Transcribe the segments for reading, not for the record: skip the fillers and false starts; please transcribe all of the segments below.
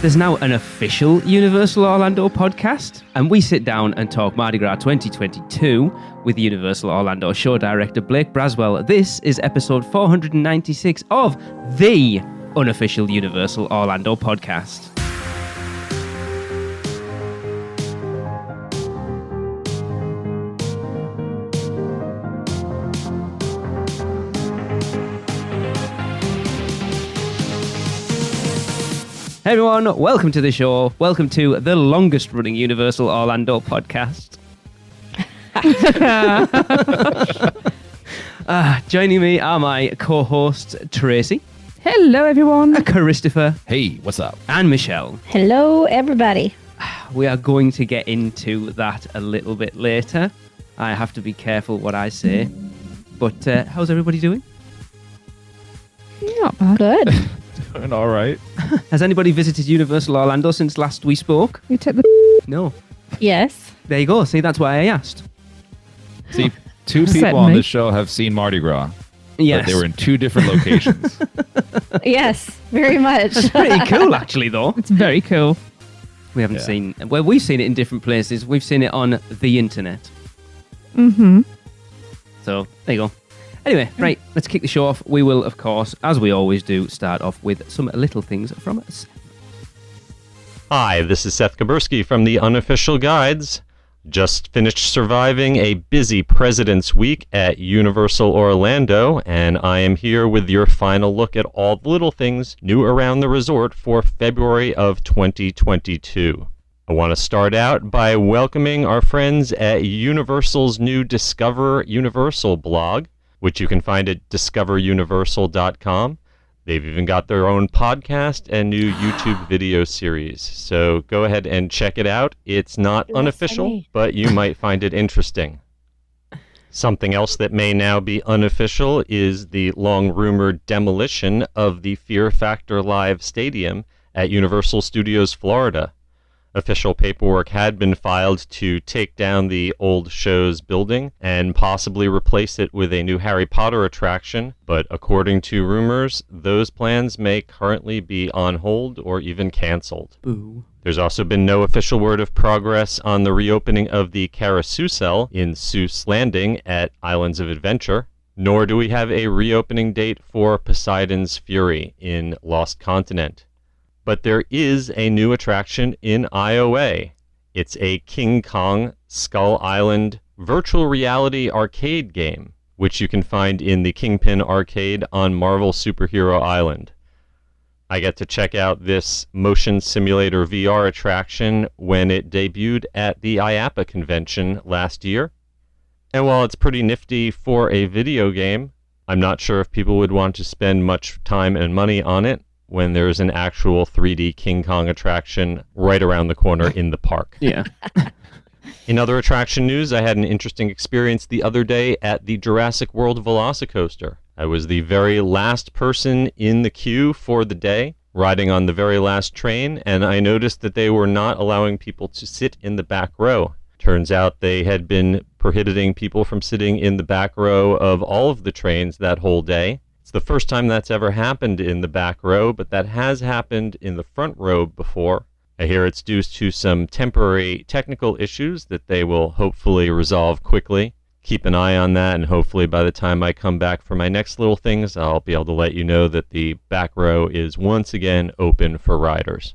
There's now an official Universal Orlando podcast, and we sit down and talk Mardi Gras 2022 with Universal Orlando show director Blake Braswell. This is episode 496 of the unofficial Universal Orlando podcast. Hey everyone, welcome to the show. Welcome to the longest running Universal Orlando podcast. Joining me are my co-hosts Tracy. Hello everyone. Christopher. Hey, what's up? And Michelle. Hello everybody. We are going to get into that a little bit later. I have to be careful what I say. But how's everybody doing? Not bad. Good. Doing all right. Has anybody visited Universal Orlando since last we spoke? You took the No. Yes. There you go. See, that's why I asked. See, two Upset people on me. this show have seen Mardi Gras, Yes. but they were in two different locations. Yes. Very much. That's pretty cool, actually, though. It's very cool. We haven't Yeah. seen... Well, we've seen it in different places. We've seen it on the internet. Mm-hmm. So, there you go. Anyway, right, let's kick the show off. We will, of course, as we always do, start off with some little things from Seth. Hi, this is Seth Kaburski from the Unofficial Guides. Just finished surviving a busy President's Week at Universal Orlando, and I am here with your final look at all the little things new around the resort for February of 2022. I want to start out by welcoming our friends at Universal's new Discover Universal blog, which you can find at discoveruniversal.com. They've even got their own podcast and new YouTube video series. So go ahead and check it out. It's not Yes, unofficial, honey. but you might find it interesting. Something else that may now be unofficial is the long-rumored demolition of the Fear Factor Live Stadium at Universal Studios Florida. Official paperwork had been filed to take down the old show's building and possibly replace it with a new Harry Potter attraction, but according to rumors, those plans may currently be on hold or even canceled. Boo. There's also been no official word of progress on the reopening of the Carousel in Seuss Landing at Islands of Adventure, nor do we have a reopening date for Poseidon's Fury in Lost Continent. But there is a new attraction in IOA. It's a King Kong Skull Island virtual reality arcade game, which you can find in the Kingpin Arcade on Marvel Superhero Island. I got to check out this motion simulator VR attraction when it debuted at the IAPA convention last year. And while it's pretty nifty for a video game, I'm not sure if people would want to spend much time and money on it when there's an actual 3D King Kong attraction right around the corner in the park. Yeah. In other attraction news, I had an interesting experience the other day at the Jurassic World Velocicoaster. I was the very last person in the queue for the day, riding on the very last train, and I noticed that they were not allowing people to sit in the back row. Turns out they had been prohibiting people from sitting in the back row of all of the trains that whole day. It's the first time that's ever happened in the back row, but that has happened in the front row before. I hear it's due to some temporary technical issues that they will hopefully resolve quickly. Keep an eye on that, and hopefully by the time I come back for my next little things, I'll be able to let you know that the back row is once again open for riders.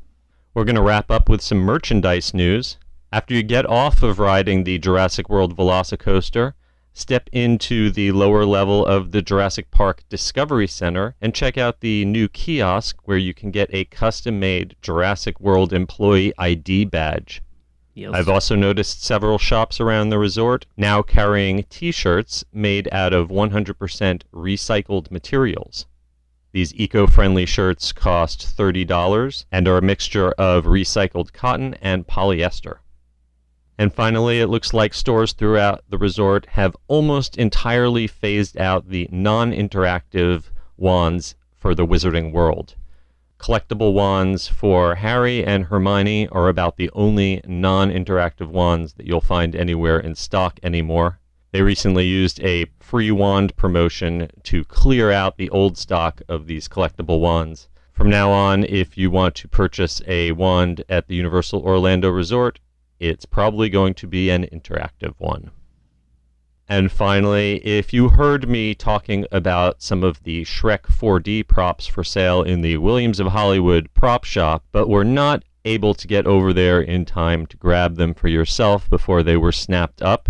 We're going to wrap up with some merchandise news. After you get off of riding the Jurassic World Velocicoaster, step into the lower level of the Jurassic Park Discovery Center and check out the new kiosk where you can get a custom-made Jurassic World Employee ID badge. Yes. I've also noticed several shops around the resort now carrying t-shirts made out of 100% recycled materials. These eco-friendly shirts cost $30 and are a mixture of recycled cotton and polyester. And finally, it looks like stores throughout the resort have almost entirely phased out the non-interactive wands for the Wizarding World. Collectible wands for Harry and Hermione are about the only non-interactive wands that you'll find anywhere in stock anymore. They recently used a free wand promotion to clear out the old stock of these collectible wands From now on, if you want to purchase a wand at the Universal Orlando Resort, it's probably going to be an interactive one. And finally, if you heard me talking about some of the Shrek 4D props for sale in the Williams of Hollywood prop shop, but were not able to get over there in time to grab them for yourself before they were snapped up,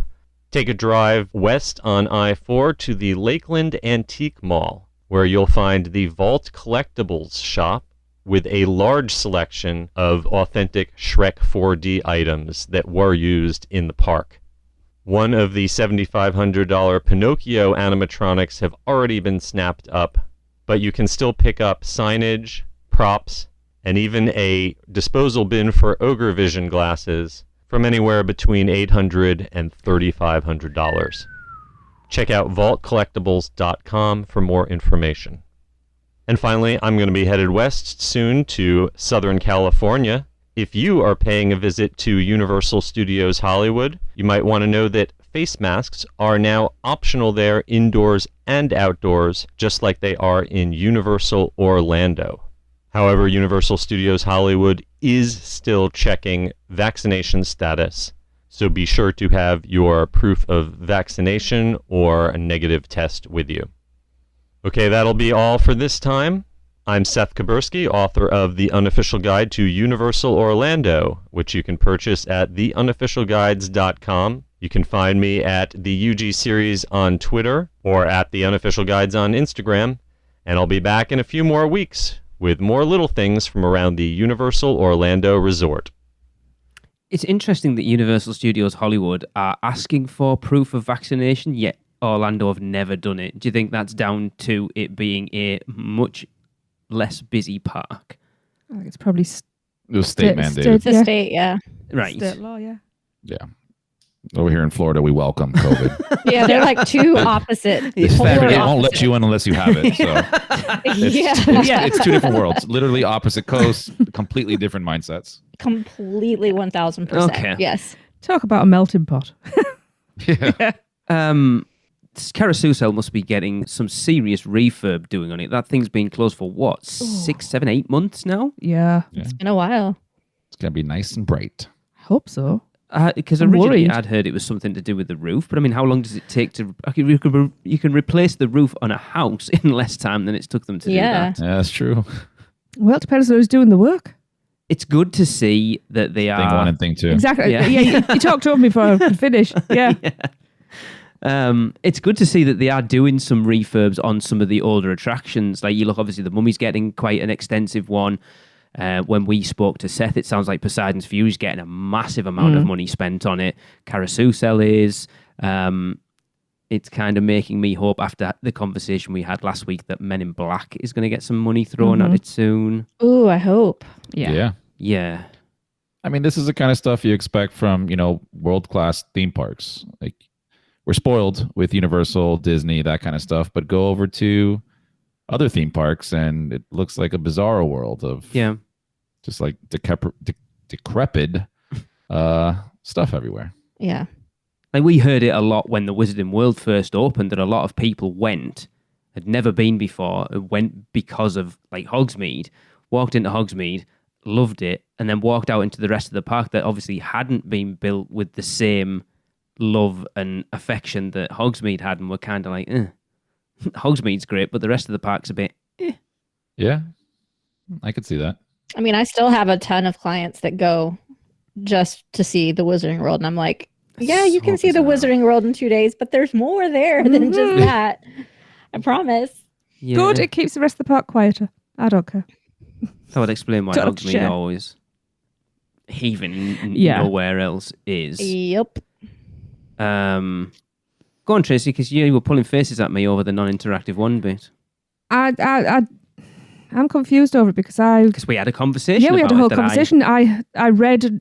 take a drive west on I-4 to the Lakeland Antique Mall, where you'll find the Vault Collectibles shop with a large selection of authentic Shrek 4D items that were used in the park. One of the $7,500 Pinocchio animatronics have already been snapped up, but you can still pick up signage, props, and even a disposal bin for Ogre Vision glasses from anywhere between $800 and $3,500. Check out vaultcollectibles.com for more information. And finally, I'm going to be headed west soon to Southern California. If you are paying a visit to Universal Studios Hollywood, you might want to know that face masks are now optional there indoors and outdoors, just like they are in Universal Orlando. However, Universal Studios Hollywood is still checking vaccination status, so be sure to have your proof of vaccination or a negative test with you. Okay, that'll be all for this time. I'm Seth Kabursky, author of The Unofficial Guide to Universal Orlando, which you can purchase at theunofficialguides.com. You can find me at the UG Series on Twitter or at The Unofficial Guides on Instagram. And I'll be back in a few more weeks with more little things from around the Universal Orlando Resort. It's interesting that Universal Studios Hollywood are asking for proof of vaccination, yet Orlando have never done it. Do you think that's down to it being a much less busy park? I think it's probably It was state mandated. It's a state, yeah. Right. state law, yeah. Yeah. Over here in Florida, we welcome COVID. Yeah, they're like two opposite. It's polar fair. They won't let opposite. you in unless you have it. So Yeah. it's two different worlds, literally opposite coasts, completely different mindsets. Completely 1,000%. Okay. Yes. Talk about a melting pot. Yeah. Carousel must be getting some serious refurb doing on it. That thing's been closed for what, 6, 7, 8 months now? Yeah, It's been a while. It's going to be nice and bright. I hope so. Because I'm originally worried. I'd heard it was something to do with the roof, but I mean, how long does it take to? You can replace the roof on a house in less time than it's took them to do Yeah. that. Yeah, that's true. Well, it depends on who's doing the work. It's good to see that they Thing one are. and thing two. Exactly. Yeah. Yeah, you talked over me before I could finish. Yeah. It's good to see that they are doing some refurbs on some of the older attractions. Like you look, obviously, the Mummy's getting quite an extensive one. When we spoke to Seth, it sounds like Poseidon's View is getting a massive amount of money spent on it. Carousel is. It's kind of making me hope after the conversation we had last week that Men in Black is going to get some money thrown at it soon. Ooh, I hope. Yeah. Yeah. I mean, this is the kind of stuff you expect from, world-class theme parks. Like, we're spoiled with Universal, Disney, that kind of stuff, but go over to other theme parks and it looks like a bizarro world of just like decrepit stuff everywhere. Yeah. Like we heard it a lot when the Wizarding World first opened, that a lot of people had never been before, went because of like Hogsmeade, walked into Hogsmeade, loved it, and then walked out into the rest of the park that obviously hadn't been built with the same love and affection that Hogsmeade had, and were kind of like, Hogsmeade's great, but the rest of the park's a bit, Yeah, I could see that. I mean, I still have a ton of clients that go just to see the Wizarding World, and I'm like, yeah, you can see the Wizarding World in 2 days, but there's more there than just that. I promise. yeah. Good. It keeps the rest of the park quieter. I don't care. That would explain why Don't Hogsmeade share. always heaving Yeah. nowhere else is. Yep. Go on, Tracy, because you were pulling faces at me over the non-interactive one bit. I'm confused over it because Because we had a conversation. we had a about whole it that conversation. I read a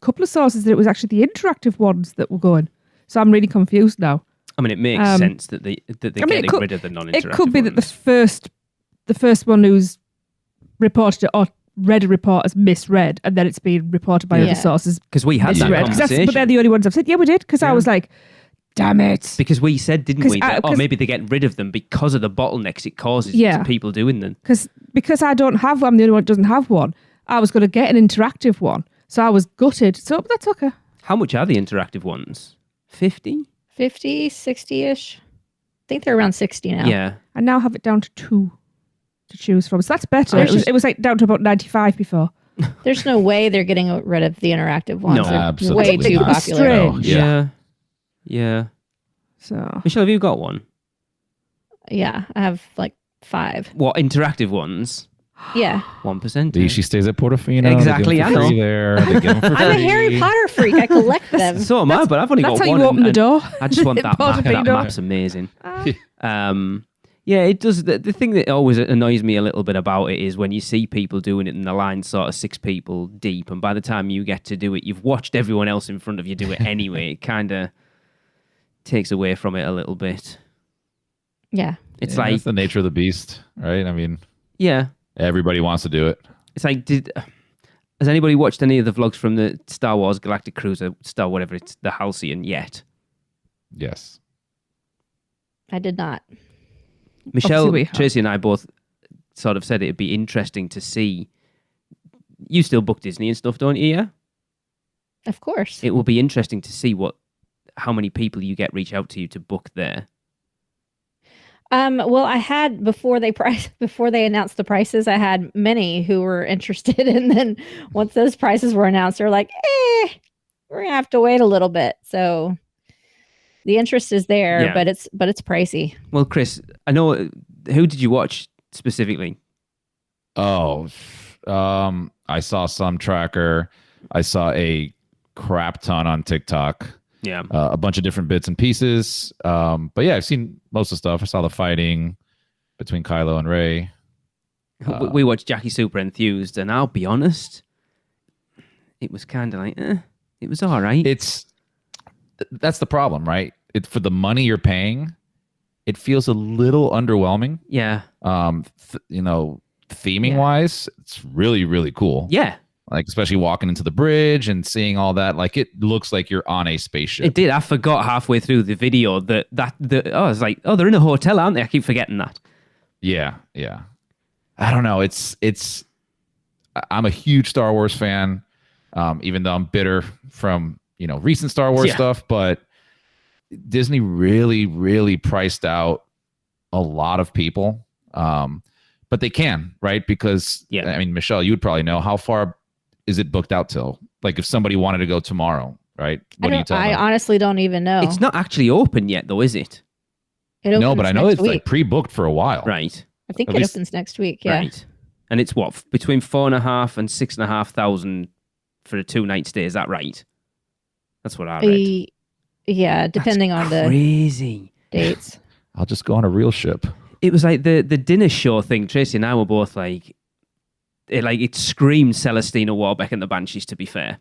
couple of sources that it was actually the interactive ones that were going. So I'm really confused now. I mean, it makes sense that they're getting rid of the non-interactive It could be that ones. the first one who's reported it or read a report as misread, and then it's been reported by Yeah. other sources Because we had that misread. 'Cause conversation. but they're the only ones I've said. Yeah, we did. Because I Yeah. was like, Damn it. Because we said, didn't 'Cause we, I- that, 'cause- maybe they get rid of them because of the bottlenecks it causes Yeah. to people doing them. Because I don't have one, I'm the only one that doesn't have one. I was going to get an interactive one. So I was gutted. So that's okay. How much are the interactive ones? 50? 50, 60-ish. I think they're around 60 now. Yeah. I now have it down to 2 to choose from. So that's better. I just- It was like down to about 95 before. There's no way they're getting rid of the interactive ones. No, They're absolutely way too not. popular. Strange. Yeah. Yeah. So Michelle, have you got one? Yeah, I have like 5. What, interactive ones? Yeah. 1%. She stays at Portofino. Exactly, I know. There. They give 'em for I'm a free. Harry Potter freak. I collect them. So am I, but I've only that's got how one. you open the and door. I just want that map. That Portofino. map's amazing. Yeah, it does. The thing that always annoys me a little bit about it is when you see people doing it and the line's sort of 6 people deep, and by the time you get to do it, you've watched everyone else in front of you do it anyway. It kind of takes away from it a little bit. Yeah. It's Yeah, like, that's the nature of the beast, right? I mean, yeah, everybody wants to do it. it's like, has anybody watched any of the vlogs from the Star Wars Galactic Cruiser, whatever it's, the Halcyon yet? Yes. I did not. Michelle, Obviously we have. Tracy and I both sort of said it'd be interesting to see. You still book Disney and stuff, don't you? Yeah? Of course. It will be interesting to see how many people you get reach out to you to book there. Well, I had before they announced the prices, I had many who were interested, and then once those prices were announced, they're like, we're gonna have to wait a little bit. So the interest is there, Yeah. but it's pricey. Well, Chris, I know, who did you watch specifically? Oh, I saw some tracker. I saw a crap ton on TikTok. Yeah. A bunch of different bits and pieces. But yeah, I've seen most of the stuff. I saw the fighting between Kylo and Rey. We watched Jackie Super Enthused, and I'll be honest, it was kind of like, it was all right. That's the problem, right? For the money you're paying, it feels a little underwhelming. Yeah. Theming wise, it's really, really cool. Yeah. Like, especially walking into the bridge and seeing all that, like, it looks like you're on a spaceship. It did. I forgot halfway through the video that I was like, oh, they're in a hotel, aren't they? I keep forgetting that. Yeah. I don't know. I'm a huge Star Wars fan, even though I'm bitter from, recent Star Wars stuff, but Disney really, really priced out a lot of people. But they can, right? Because, I mean, Michelle, you would probably know, how far is it booked out till? Like, if somebody wanted to go tomorrow, right? What do you tell I them? honestly don't even know. It's not actually open yet, though, is it? No, but I know next it's week. like pre-booked for a while. Right. I think at it least- opens next week. Yeah. Right. And it's what, between 4,500 and 6,500 for a 2-night stay? Is that right? That's what I read. Yeah, depending on the Crazy. dates. I'll just go on a real ship. It was like the dinner show thing. Tracy and I were both like, it screamed Celestina Warbeck and the Banshees, to be fair.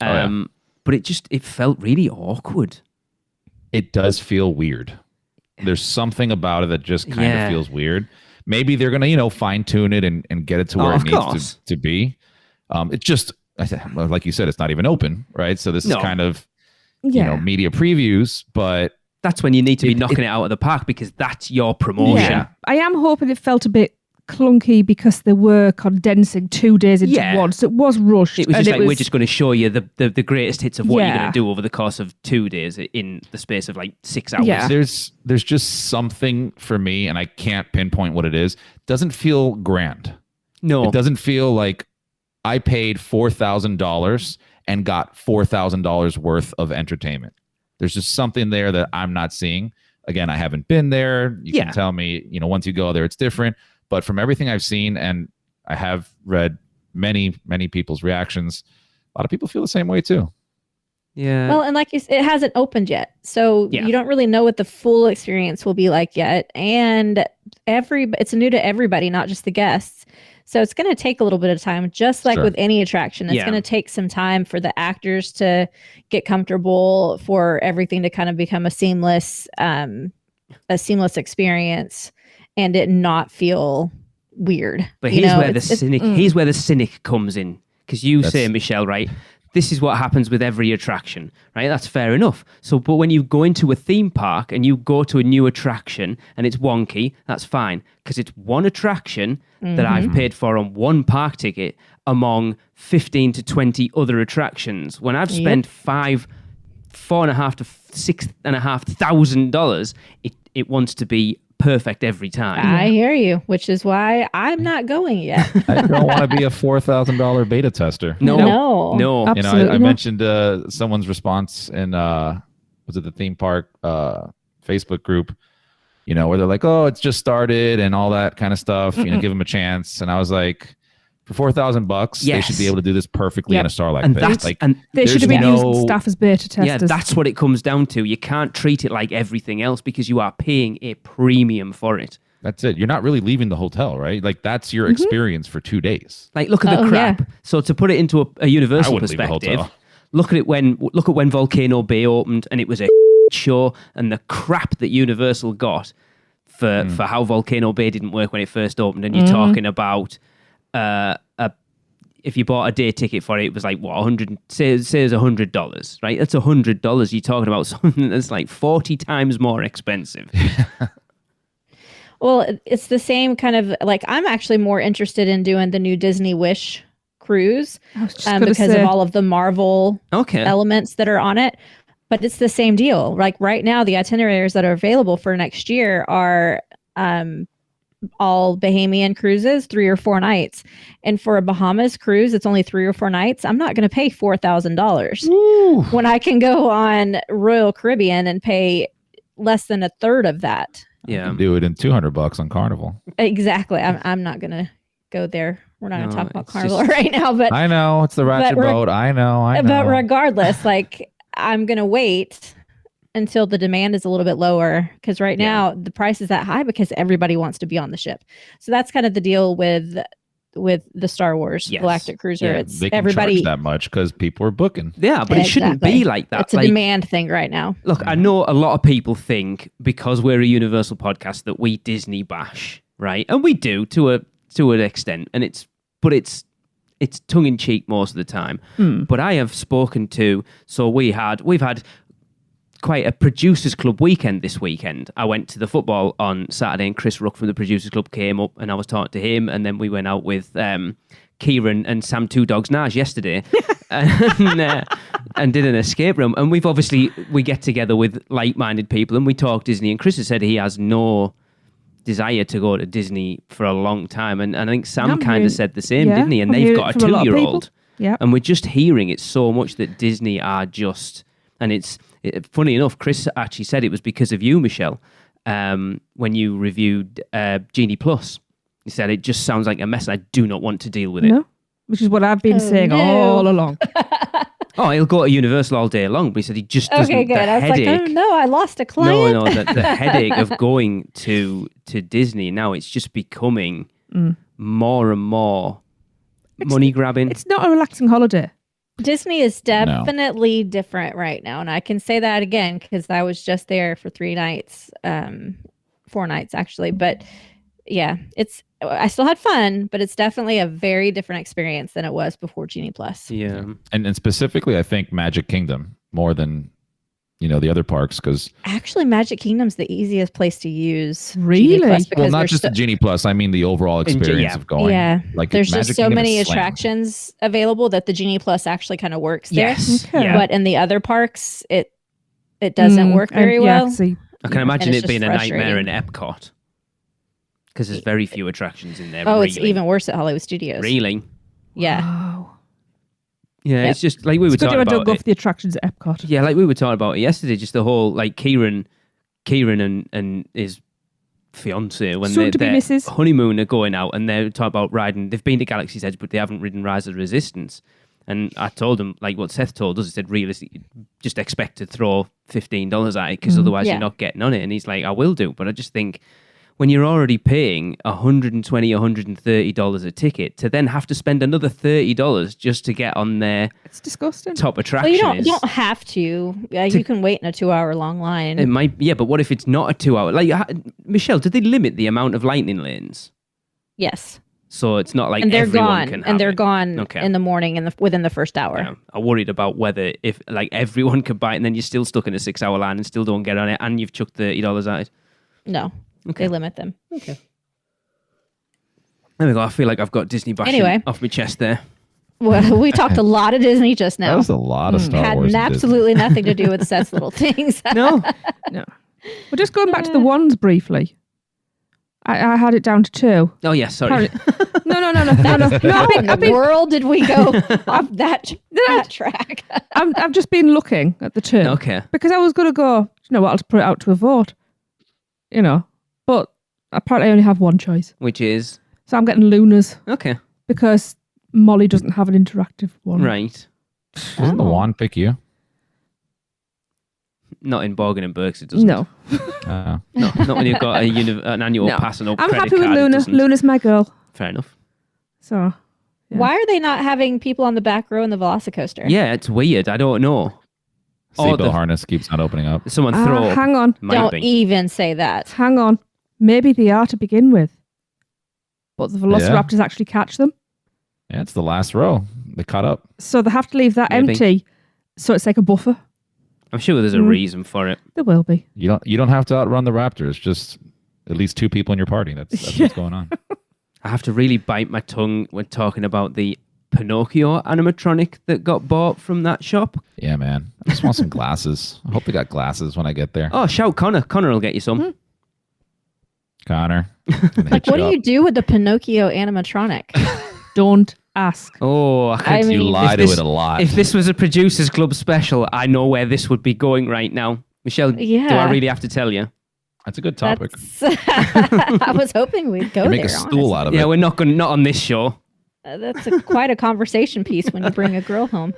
But it felt really awkward. It does feel weird. There's something about it that just kind of feels weird. Maybe they're gonna, fine tune it and get it to where it needs to be. It's just, like you said, it's not even open, right? So this is kind of, media previews, but that's when you need to be knocking it out of the park, because that's your promotion. Yeah. I am hoping it felt a bit clunky because they were condensing 2 days into one, so it was rushed. It was just we're just going to show you the greatest hits of what you're going to do over the course of 2 days in the space of like 6 hours. Yeah. There's just something for me, and I can't pinpoint what it is. Doesn't feel grand. No. It doesn't feel like I paid $4,000 and got $4,000 worth of entertainment. There's just something there that I'm not seeing. Again, I haven't been there. You can tell me, once you go there, it's different. But from everything I've seen, and I have read many, many people's reactions, a lot of people feel the same way too. Yeah. Well, and like you said, it hasn't opened yet. So you don't really know what the full experience will be like yet. And it's new to everybody, not just the guests. So it's going to take a little bit of time, just like with any attraction. It's going to take some time for the actors to get comfortable, for everything to kind of become a seamless experience, and it not feel weird. But here's where the cynic comes in, because you say, Michelle, right? this is what happens with every attraction, right? That's fair enough. So, but when you go into a theme park and you go to a new attraction and it's wonky, that's fine, because it's one attraction that I've paid for on one park ticket among 15 to 20 other attractions. When I've spent $4,500 to $6,500, it wants to be perfect every time. I hear you, which is why I'm not going yet. I don't want to be a $4,000 beta tester. No. Absolutely I mentioned someone's response in was it the theme park Facebook group, where they're like, oh, it's just started and all that kind of stuff. Give them a chance. And I was like, for $4,000, they should be able to do this perfectly in a Starlight and Pit. that's like, and they should have been using staff as beta testers. Yeah, that's what it comes down to. You can't treat it like everything else because you are paying a premium for it. That's it. You're not really leaving the hotel, right? Like, that's your experience for 2 days. Like, look at the crap. Yeah. So to put it into a Universal perspective, look at when Volcano Bay opened and it was a show, and the crap that Universal got for how Volcano Bay didn't work when it first opened. And you're talking about if you bought a day ticket for it, it was like what, say it's $100, right? That's $100. You're talking about something that's like 40 times more expensive. Well, it's the same kind of like, I'm actually more interested in doing the new Disney Wish cruise because of all of the Marvel elements that are on it. But it's the same deal. Like right now, the itineraries that are available for next year are all Bahamian cruises, 3 or 4 nights. And for a Bahamas cruise, it's only 3 or 4 nights. I'm not going to pay $4,000 when I can go on Royal Caribbean and pay less than a third of that. Yeah, do it in $200 on Carnival. Exactly. I'm not going to go there. We're not going to talk about Carnival right now, but I know it's the ratchet boat. I know. But regardless, like, I'm going to wait until the demand is a little bit lower, because right now the price is that high because everybody wants to be on the ship. So that's kind of the deal with the Star Wars Galactic Cruiser. It's they can everybody charge that much because people are booking. Yeah, but it shouldn't be like that. It's a demand thing right now. Look, I know a lot of people think because we're a Universal podcast that we Disney bash, right? And we do to an extent, and it's tongue in cheek most of the time. But I have spoken to, so we've had quite a Producers Club weekend this weekend. I went to the football on Saturday, and Chris Ruck from the Producers Club came up, and I was talking to him, and then we went out with Kieran and Sam Two Dogs Naj yesterday and did an escape room. And we get together with like-minded people and we talk Disney, and Chris has said he has no desire to go to Disney for a long time, and I think Sam kind of said the same, didn't he? And they've got a 2-year-old. Yeah. And we're just hearing it so much that Disney are just, and funny enough, Chris actually said it was because of you, Michelle, when you reviewed Genie Plus. He said it just sounds like a mess. I do not want to deal with it. No, which is what I've been saying all along. Oh, he'll go to Universal all day long, but he said he just doesn't. Okay, good. I was like, oh no, I lost a client. No, the headache of going to Disney now, it's just becoming more and more money grabbing. It's not a relaxing holiday. Disney is definitely different right now, and I can say that again because I was just there for 3 nights, 4 nights actually. But yeah, I still had fun, but it's definitely a very different experience than it was before Genie Plus. Yeah, and specifically, I think Magic Kingdom more than the other parks, because actually Magic Kingdom's the easiest place to use. Really? Well, not just the Genie Plus. I mean the overall experience of going. Yeah, like there's Magic just so Kingdom many attractions available that the Genie Plus actually kind of works there. Okay. Yeah. But in the other parks, it doesn't work very well. I can imagine it's it being a just nightmare in Epcot because there's very few attractions in there. Oh, really. It's even worse at Hollywood Studios. Really? Yeah. Wow. Yeah, it's just like we were talking about. Don't go for the attractions at Epcot. Yeah, like we were talking about it yesterday, just the whole like Kieran and his fiance when their honeymoon are going out and they're talking about riding. They've been to Galaxy's Edge, but they haven't ridden Rise of the Resistance. And I told them like what Seth told us. He said, realistically, just expect to throw $15 at it because otherwise you're not getting on it. And he's like, I will do, but I just think, when you're already paying $120, $130 a ticket, to then have to spend another $30 just to get on their top attraction. Well, you don't have to. You can wait in a 2-hour long line. It might, but what if it's not a 2 hour? Like, Michelle, did they limit the amount of lightning lanes? Yes. So it's not like and they're everyone gone, can have and they're it. gone Okay. in the morning within the first hour. Yeah. I worried about whether if like everyone could buy it and then you're still stuck in a 6-hour line and still don't get on it and you've chucked $30 at it. No, they limit them. Okay. There we go. I feel like I've got Disney bashing off my chest there. Well, we talked a lot of Disney just now. That was a lot of Star Had Wars. and absolutely nothing to do with Seth's little things. No. No. Well, just going back to the wands briefly. I had it down to 2. Oh, yeah, sorry. No. How in the world did we go off that track? I've just been looking at the 2. Okay. Because I was going to go, you know what, I'll just put it out to a vote. You know. But apparently I only have one choice. Which is? So I'm getting Luna's. Okay. Because Molly doesn't have an interactive one. Right. Doesn't the wand pick you? Not in Borgin and Burks, it doesn't. No. No, not when you've got an annual pass and no I'm credit happy with card, it Luna. doesn't. Luna's my girl. Fair enough. So, yeah. Why are they not having people on the back row in the Velocicoaster? Yeah, it's weird. I don't know. Seatbelt harness keeps on opening up. Someone throw. Hang on. Don't even say that. Hang on. Maybe they are to begin with. But the Velociraptors actually catch them. Yeah, it's the last row. They caught up. So they have to leave that Maybe. empty. So it's like a buffer. I'm sure there's a reason for it. There will be. You don't have to outrun the Raptors. Just at least 2 people in your party. That's what's going on. I have to really bite my tongue when talking about the Pinocchio animatronic that got bought from that shop. Yeah, man. I just want some glasses. I hope they got glasses when I get there. Oh, shout Connor. Connor will get you some. Connor. Like, what do you do with the Pinocchio animatronic? Don't ask. Oh, You lie to it a lot. If this was a Producers Club special, I know where this would be going right now. Michelle, do I really have to tell you? That's a good topic. I was hoping we'd go Make there. a stool out of it. Yeah, we're not on this show. That's quite a conversation piece when you bring a girl home.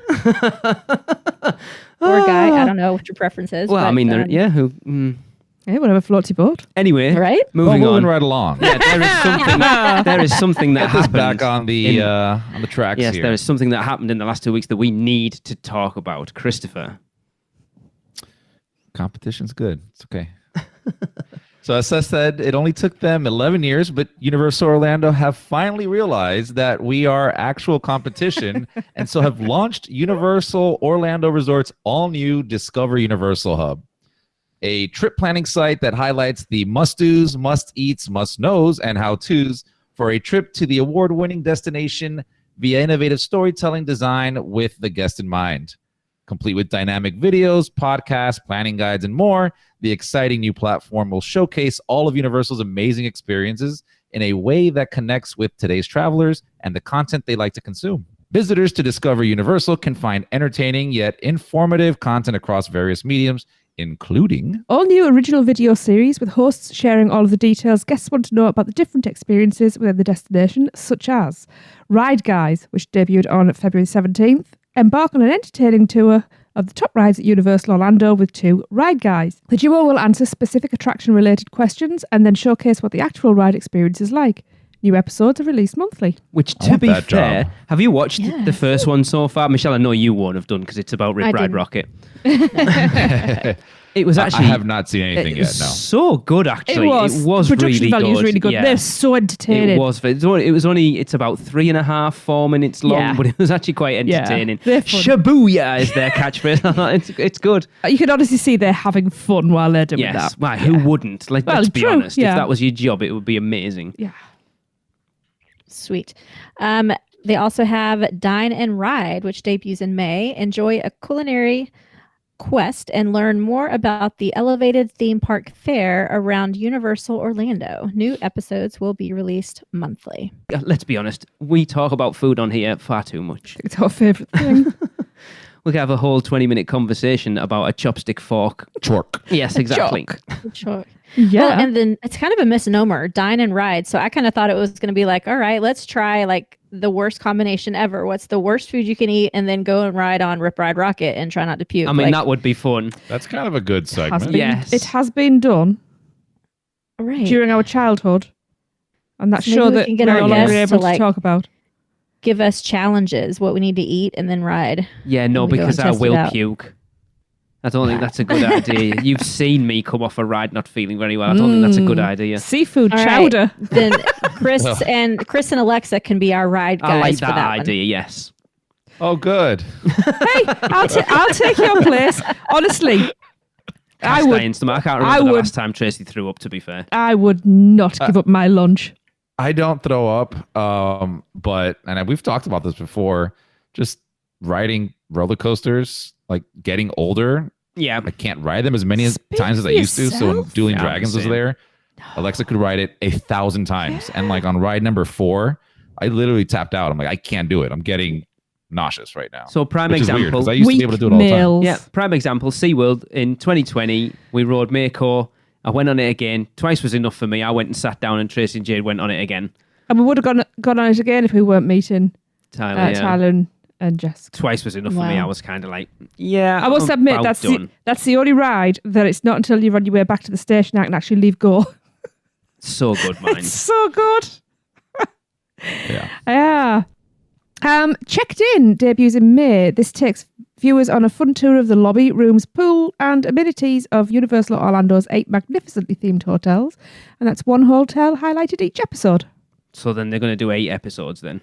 Or a guy. I don't know what your preference is. Well, but, I mean, Hey, whatever floats your boat. Anyway, right? moving on. right along. Yeah, there is something that Get this happened. back on the tracks Yes, here. there is something that happened in the last 2 weeks that we need to talk about. Christopher. Competition's good. It's okay. So as Seth said, it only took them 11 years, but Universal Orlando have finally realized that we are actual competition and so have launched Universal Orlando Resort's all-new Discover Universal Hub, a trip planning site that highlights the must-dos, must-eats, must-knows, and how-tos for a trip to the award-winning destination via innovative storytelling design with the guest in mind. Complete with dynamic videos, podcasts, planning guides, and more, the exciting new platform will showcase all of Universal's amazing experiences in a way that connects with today's travelers and the content they like to consume. Visitors to Discover Universal can find entertaining yet informative content across various mediums, including All new original video series with hosts sharing all of the details guests want to know about the different experiences within the destination, such as Ride Guys, which debuted on February 17th, embark on an entertaining tour of the top rides at Universal Orlando with 2 Ride Guys. The duo will answer specific attraction-related questions and then showcase what the actual ride experience is like. New episodes are released monthly. Which, I to want be that fair, job. have you watched the first one so far? Michelle, I know you won't have done because it's about Rip Ride didn't. Rocket. It was actually... I have not seen anything it yet, was no. so good, actually. It was production really value good. is really good. Yeah. They're so entertaining. It was. It's about 3.5, 4 minutes long, Yeah. but it was actually quite Yeah, entertaining. they're fun. Shabuya is their catchphrase. it's good. You can honestly see they're having fun while they're doing Yes. that. Why? Who wouldn't? Like, Well, let's be true, honest. yeah. If that was your job, it would be amazing. Yeah. Sweet. They also have Dine and Ride, which debuts in May. Enjoy a culinary quest and learn more about the elevated theme park fare around Universal Orlando. New episodes will be released monthly. Let's be honest. We talk about food on here far too much. It's our favourite thing. We could have a whole 20-minute conversation about a chopstick fork. Chork. Yes, exactly. Sure. Yeah. Well, and then it's kind of a misnomer, Dine and Ride. So I kind of thought it was going to be like, all right, let's try like the worst combination ever. What's the worst food you can eat? And then go and ride on Rip Ride Rocket and try not to puke. I mean, like, that would be fun. That's kind of a good Has segment. been- Yes. It has been done right. during our childhood. And that's So maybe sure we that can get we're our no longer guests able to, to talk about. Give us challenges, what we need to eat, and then ride. Yeah, no, We go because and I test it will out. puke. I don't think that's a good idea. You've seen me come off a ride not feeling very well. I don't think that's a good idea. Seafood All chowder. Right. Then Chris and Alexa can be our ride guys I like for that that idea, yes. Oh, good. Hey, I'll take your place. Honestly, I would. I can't remember the last time Tracy threw up, to be fair. I would not give up my lunch. I don't throw up, but we've talked about this before. Just riding roller coasters, like getting older. Yeah, I can't ride them as many times as I used to. So when Dueling Dragons was there, Alexa could ride it 1,000 times, and like on ride number 4, I literally tapped out. I'm like, I can't do it. I'm getting nauseous right now. So prime example, I used to be able to do it all the time. Yeah, prime example, SeaWorld in 2020, we rode Mako. I went on it again. Twice was enough for me. I went and sat down and Tracy and Jade went on it again. And we would have gone on it again if we weren't meeting Tyler and Jessica. Twice was enough for me. I was kind of like, yeah, I must admit, that's the only ride that it's not until you're on your way back to the station I can actually leave go. So good, mine. It's so good. Yeah. Yeah. Checked In debuts in May. This takes viewers on a fun tour of the lobby, rooms, pool, and amenities of Universal Orlando's 8 magnificently themed hotels. And that's one hotel highlighted each episode. So then they're going to do 8 episodes then.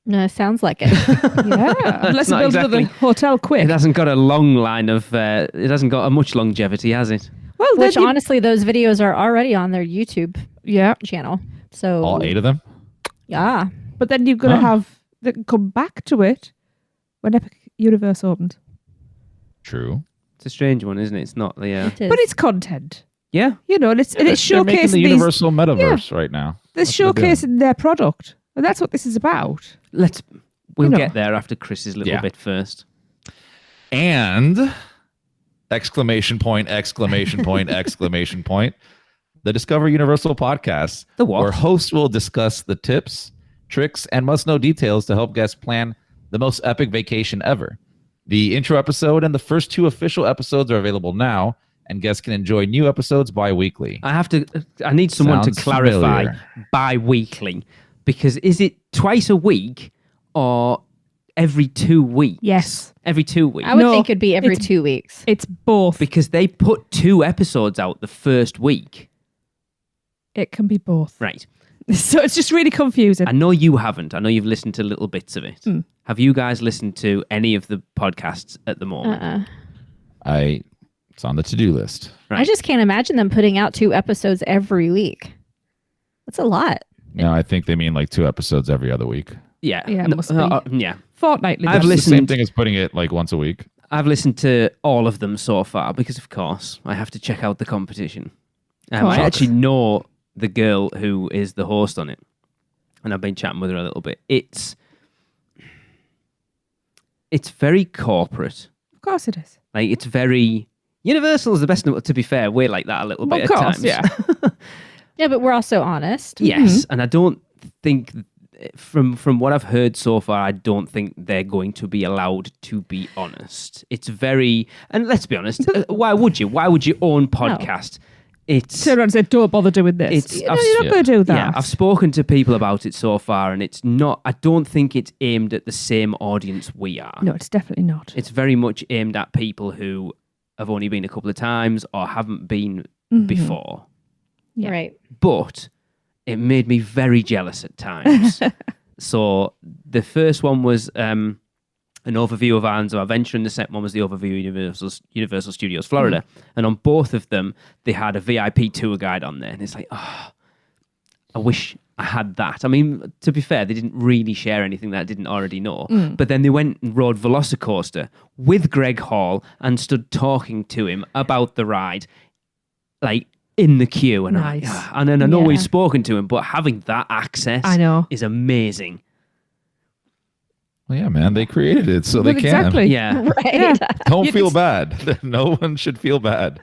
No, sounds like it. Yeah. Let's build another hotel quick. It hasn't got a long line of, it hasn't got a much longevity, has it? Well, which honestly, those videos are already on their YouTube channel. So all 8 of them? Yeah. But then you're going to have them come back to it when Epic Universe opens. True. It's a strange one, isn't it? It's not the... It is. But it's content. Yeah. You know, and it's showcasing they're making the Universal Metaverse right now. They're showcasing their product. And that's what this is about. We'll get there after Chris's little bit first. And exclamation point, exclamation point, exclamation point. The Discover Universal podcast. The what? Where hosts will discuss the tips, tricks, and must-know details to help guests plan the most epic vacation ever. The intro episode and the first 2 official episodes are available now, and guests can enjoy new episodes bi-weekly. I need someone to clarify bi-weekly, because is it twice a week or every 2 weeks? Yes. Every 2 weeks. I would think it'd be every 2 weeks. It's both. Because they put 2 episodes out the first week. It can be both. Right. So it's just really confusing. I know you haven't. I know you've listened to little bits of it. Have you guys listened to any of the podcasts at the moment? It's on the to-do list. Right. I just can't imagine them putting out 2 episodes every week. That's a lot. No, I think they mean like 2 episodes every other week. Yeah. Yeah, it must be. Yeah. Fortnightly. I've It's listened. the same thing as putting it like once a week. I've listened to all of them so far because, of course, I have to check out the competition. I actually know the girl who is the host on it, and I've been chatting with her a little bit. It's very corporate. Of course it is. Like, it's very... Universal is the best... To be fair, we're like that a little bit of course, at times. Yeah. Yeah, but we're also honest. Yes, and I don't think... From what I've heard so far, I don't think they're going to be allowed to be honest. It's very... And let's be honest, why would you? Why would you own podcast? It's turn around and say, don't bother doing this. You're not going to do that. Yeah, I've spoken to people about it so far, and it's not... I don't think it's aimed at the same audience we are. No, it's definitely not. It's very much aimed at people who have only been a couple of times or haven't been before. Yeah. Right. But it made me very jealous at times. So the first one was an overview of Islands of Adventure, and the second one was the overview of Universal Studios Florida. And on both of them, they had a VIP tour guide on there. And it's like, I wish I had that. I mean, to be fair, they didn't really share anything that I didn't already know. But then they went and rode Velocicoaster with Greg Hall and stood talking to him about the ride, like, in the queue. And and then I know we've spoken to him, but having that access is amazing. Well, yeah, man, they created it, so they can. Exactly. Yeah. Right. Yeah. Don't feel bad. No one should feel bad.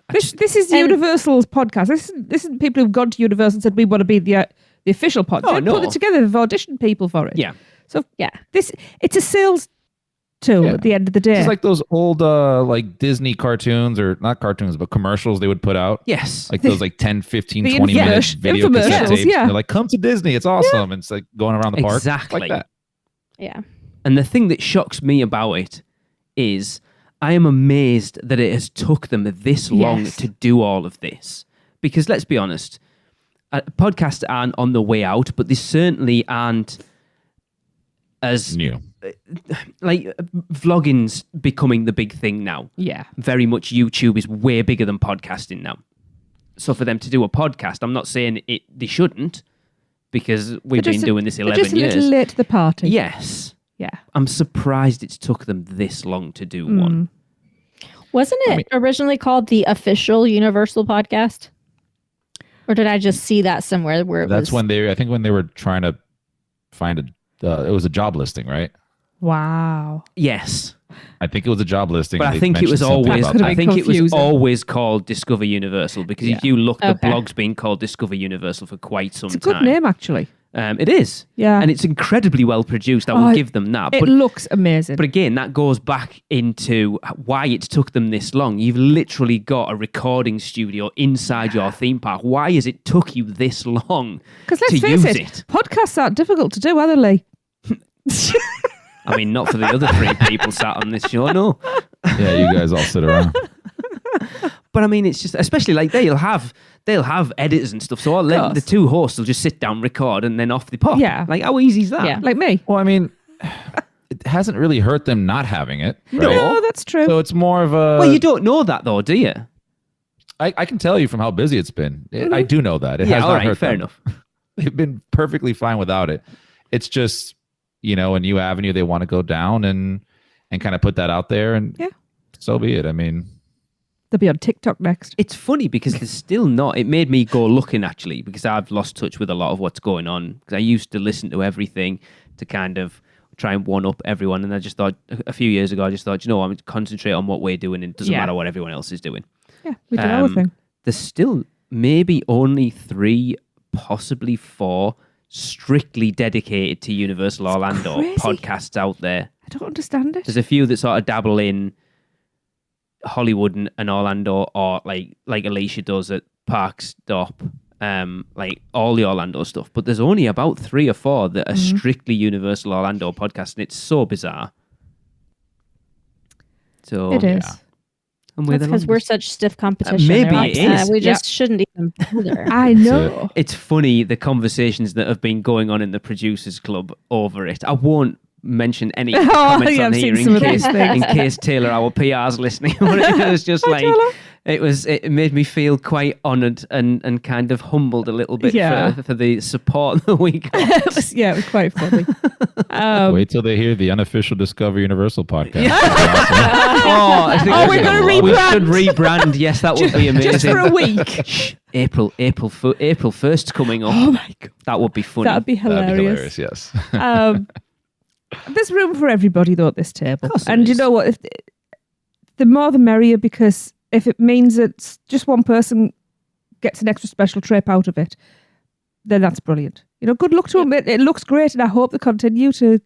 This is Universal's podcast. This isn't people who've gone to Universal and said, we want to be the official podcast. Oh, They no. put it together. They've auditioned people for it. Yeah. So, it's a sales tool at the end of the day. It's like those old like Disney cartoons, or not cartoons, but commercials they would put out. Yes. Like those like 10, 15, the 20 minute video cassette infomercials, tapes. yeah. They're like, come to Disney. It's awesome. And it's like going around the park. Exactly. Like that. Yeah. And the thing that shocks me about it is I am amazed that it has took them this long to do all of this. Because let's be honest, podcasts aren't on the way out, but they certainly aren't as new. Like vlogging's becoming the big thing now. Yeah. Very much YouTube is way bigger than podcasting now. So for them to do a podcast, I'm not saying they shouldn't, because we've been doing this 11 years. Just a little late to the party. Yes. Yeah. I'm surprised it's took them this long to do one. Wasn't it originally called the Official Universal Podcast? Or did I just see that somewhere where it That's was... I think when they were trying to find it was a job listing, right? Wow. Yes. I think it was a job listing. But I think it was always confusing. called Discover Universal, because if you look, the blog's been called Discover Universal for quite some time. It's a good name, actually. It is. Yeah. And it's incredibly well produced. I will give them that. It looks amazing. But again, that goes back into why it took them this long. You've literally got a recording studio inside your theme park. Why has it took you this long Because to let's face use it, podcasts aren't difficult to do, are they, Lee? I mean, not for the other three people sat on this show, no. Yeah, you guys all sit around. But I mean, it's just, especially like they'll have editors and stuff. So the two hosts will just sit down, record, and then off they pop. Yeah. Like, how easy is that? Yeah. Like me. Well, I mean, it hasn't really hurt them not having it. Right? No, that's true. So it's more of a... Well, you don't know that though, do you? I can tell you from how busy it's been. I do know that. It has all not right, hurt fair them. enough. They've been perfectly fine without it. It's just, a new avenue they want to go down and kind of put that out there, and so be it. I mean, they'll be on TikTok next. It's funny because there's still not. It made me go looking, actually, because I've lost touch with a lot of what's going on. Because I used to listen to everything to kind of try and one up everyone, and I just thought a few years ago, I'm going to concentrate on what we're doing, and it doesn't matter what everyone else is doing. Yeah, we do our thing. There's still maybe only 3, possibly 4 strictly dedicated to Universal Orlando podcasts out there. I don't understand it. There's a few that sort of dabble in Hollywood and Orlando, or like Alicia does at Park Stop, like all the Orlando stuff. But there's only about 3 or 4 that are strictly Universal Orlando podcasts, and it's so bizarre. So it is. That's because we're such stiff competition. Maybe it is. We just shouldn't even bother. I know. It's funny, the conversations that have been going on in the Producers Club over it. I won't mention any comments on here in case Taylor, our PR's listening. It was just like, it made me feel quite honoured and kind of humbled a little bit for the support that we got. It was quite funny. Wait till they hear the unofficial Discover Universal podcast. We're going to rebrand. We should rebrand. Yes, that would be amazing. Just for a week. April 1st coming up. Oh my God. That would be funny. That'd be hilarious. Yes. There's room for everybody though at this table. And you know what? If the more the merrier, because if it means it's just one person gets an extra special trip out of it, then that's brilliant. Good luck to them. It looks great, and I hope they continue to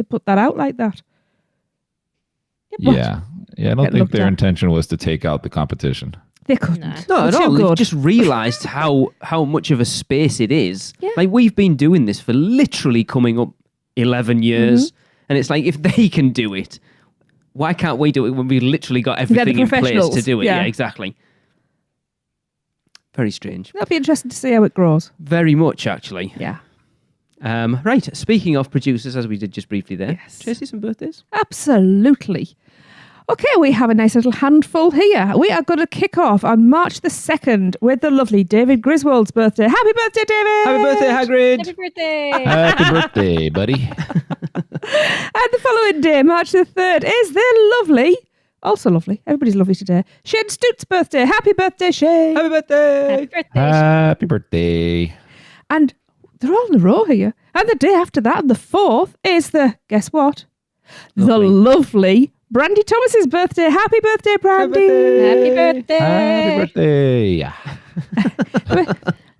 put that out like that. Yeah. I don't think their intention was to take out the competition. They couldn't. No, at all. They've just realised how much of a space it is. Yeah. Like, we've been doing this for literally coming up 11 years, and it's like, if they can do it, why can't we do it when we literally got everything in place to do it? Yeah, exactly. Very strange. That'll be interesting to see how it grows. Very much, actually. Yeah. Right. Speaking of producers, as we did just briefly there, Yes. Tracy, some birthdays? Absolutely. Okay, we have a nice little handful here. We are going to kick off on March the 2nd with the lovely David Griswold's birthday. Happy birthday, David! Happy birthday, Hagrid! Happy birthday! Happy birthday, buddy. And the following day, March the 3rd, is the lovely, also lovely, everybody's lovely today, Shane Stoot's birthday. Happy birthday, Shane! Happy birthday! Happy birthday! Happy birthday. And they're all in a row here. And the day after that, the 4th, is guess what? The lovely Brandy Thomas's birthday. Happy birthday, Brandy! Happy birthday! Happy birthday.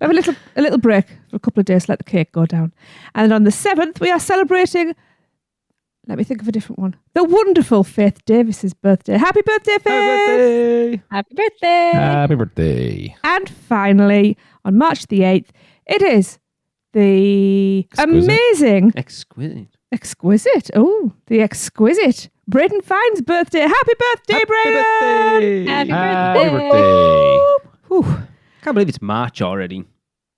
We have a little break for a couple of days to let the cake go down. And then on the 7th, we are celebrating, let me think of a different one, the wonderful Faith Davis's birthday. Happy birthday, Faith! Happy birthday! Happy birthday. And finally, on March the 8th, it is the Exquisite. the exquisite Braden Fine's birthday. Happy birthday, Braden! Happy Happy birthday. birthday. Whew. Can't believe it's March already.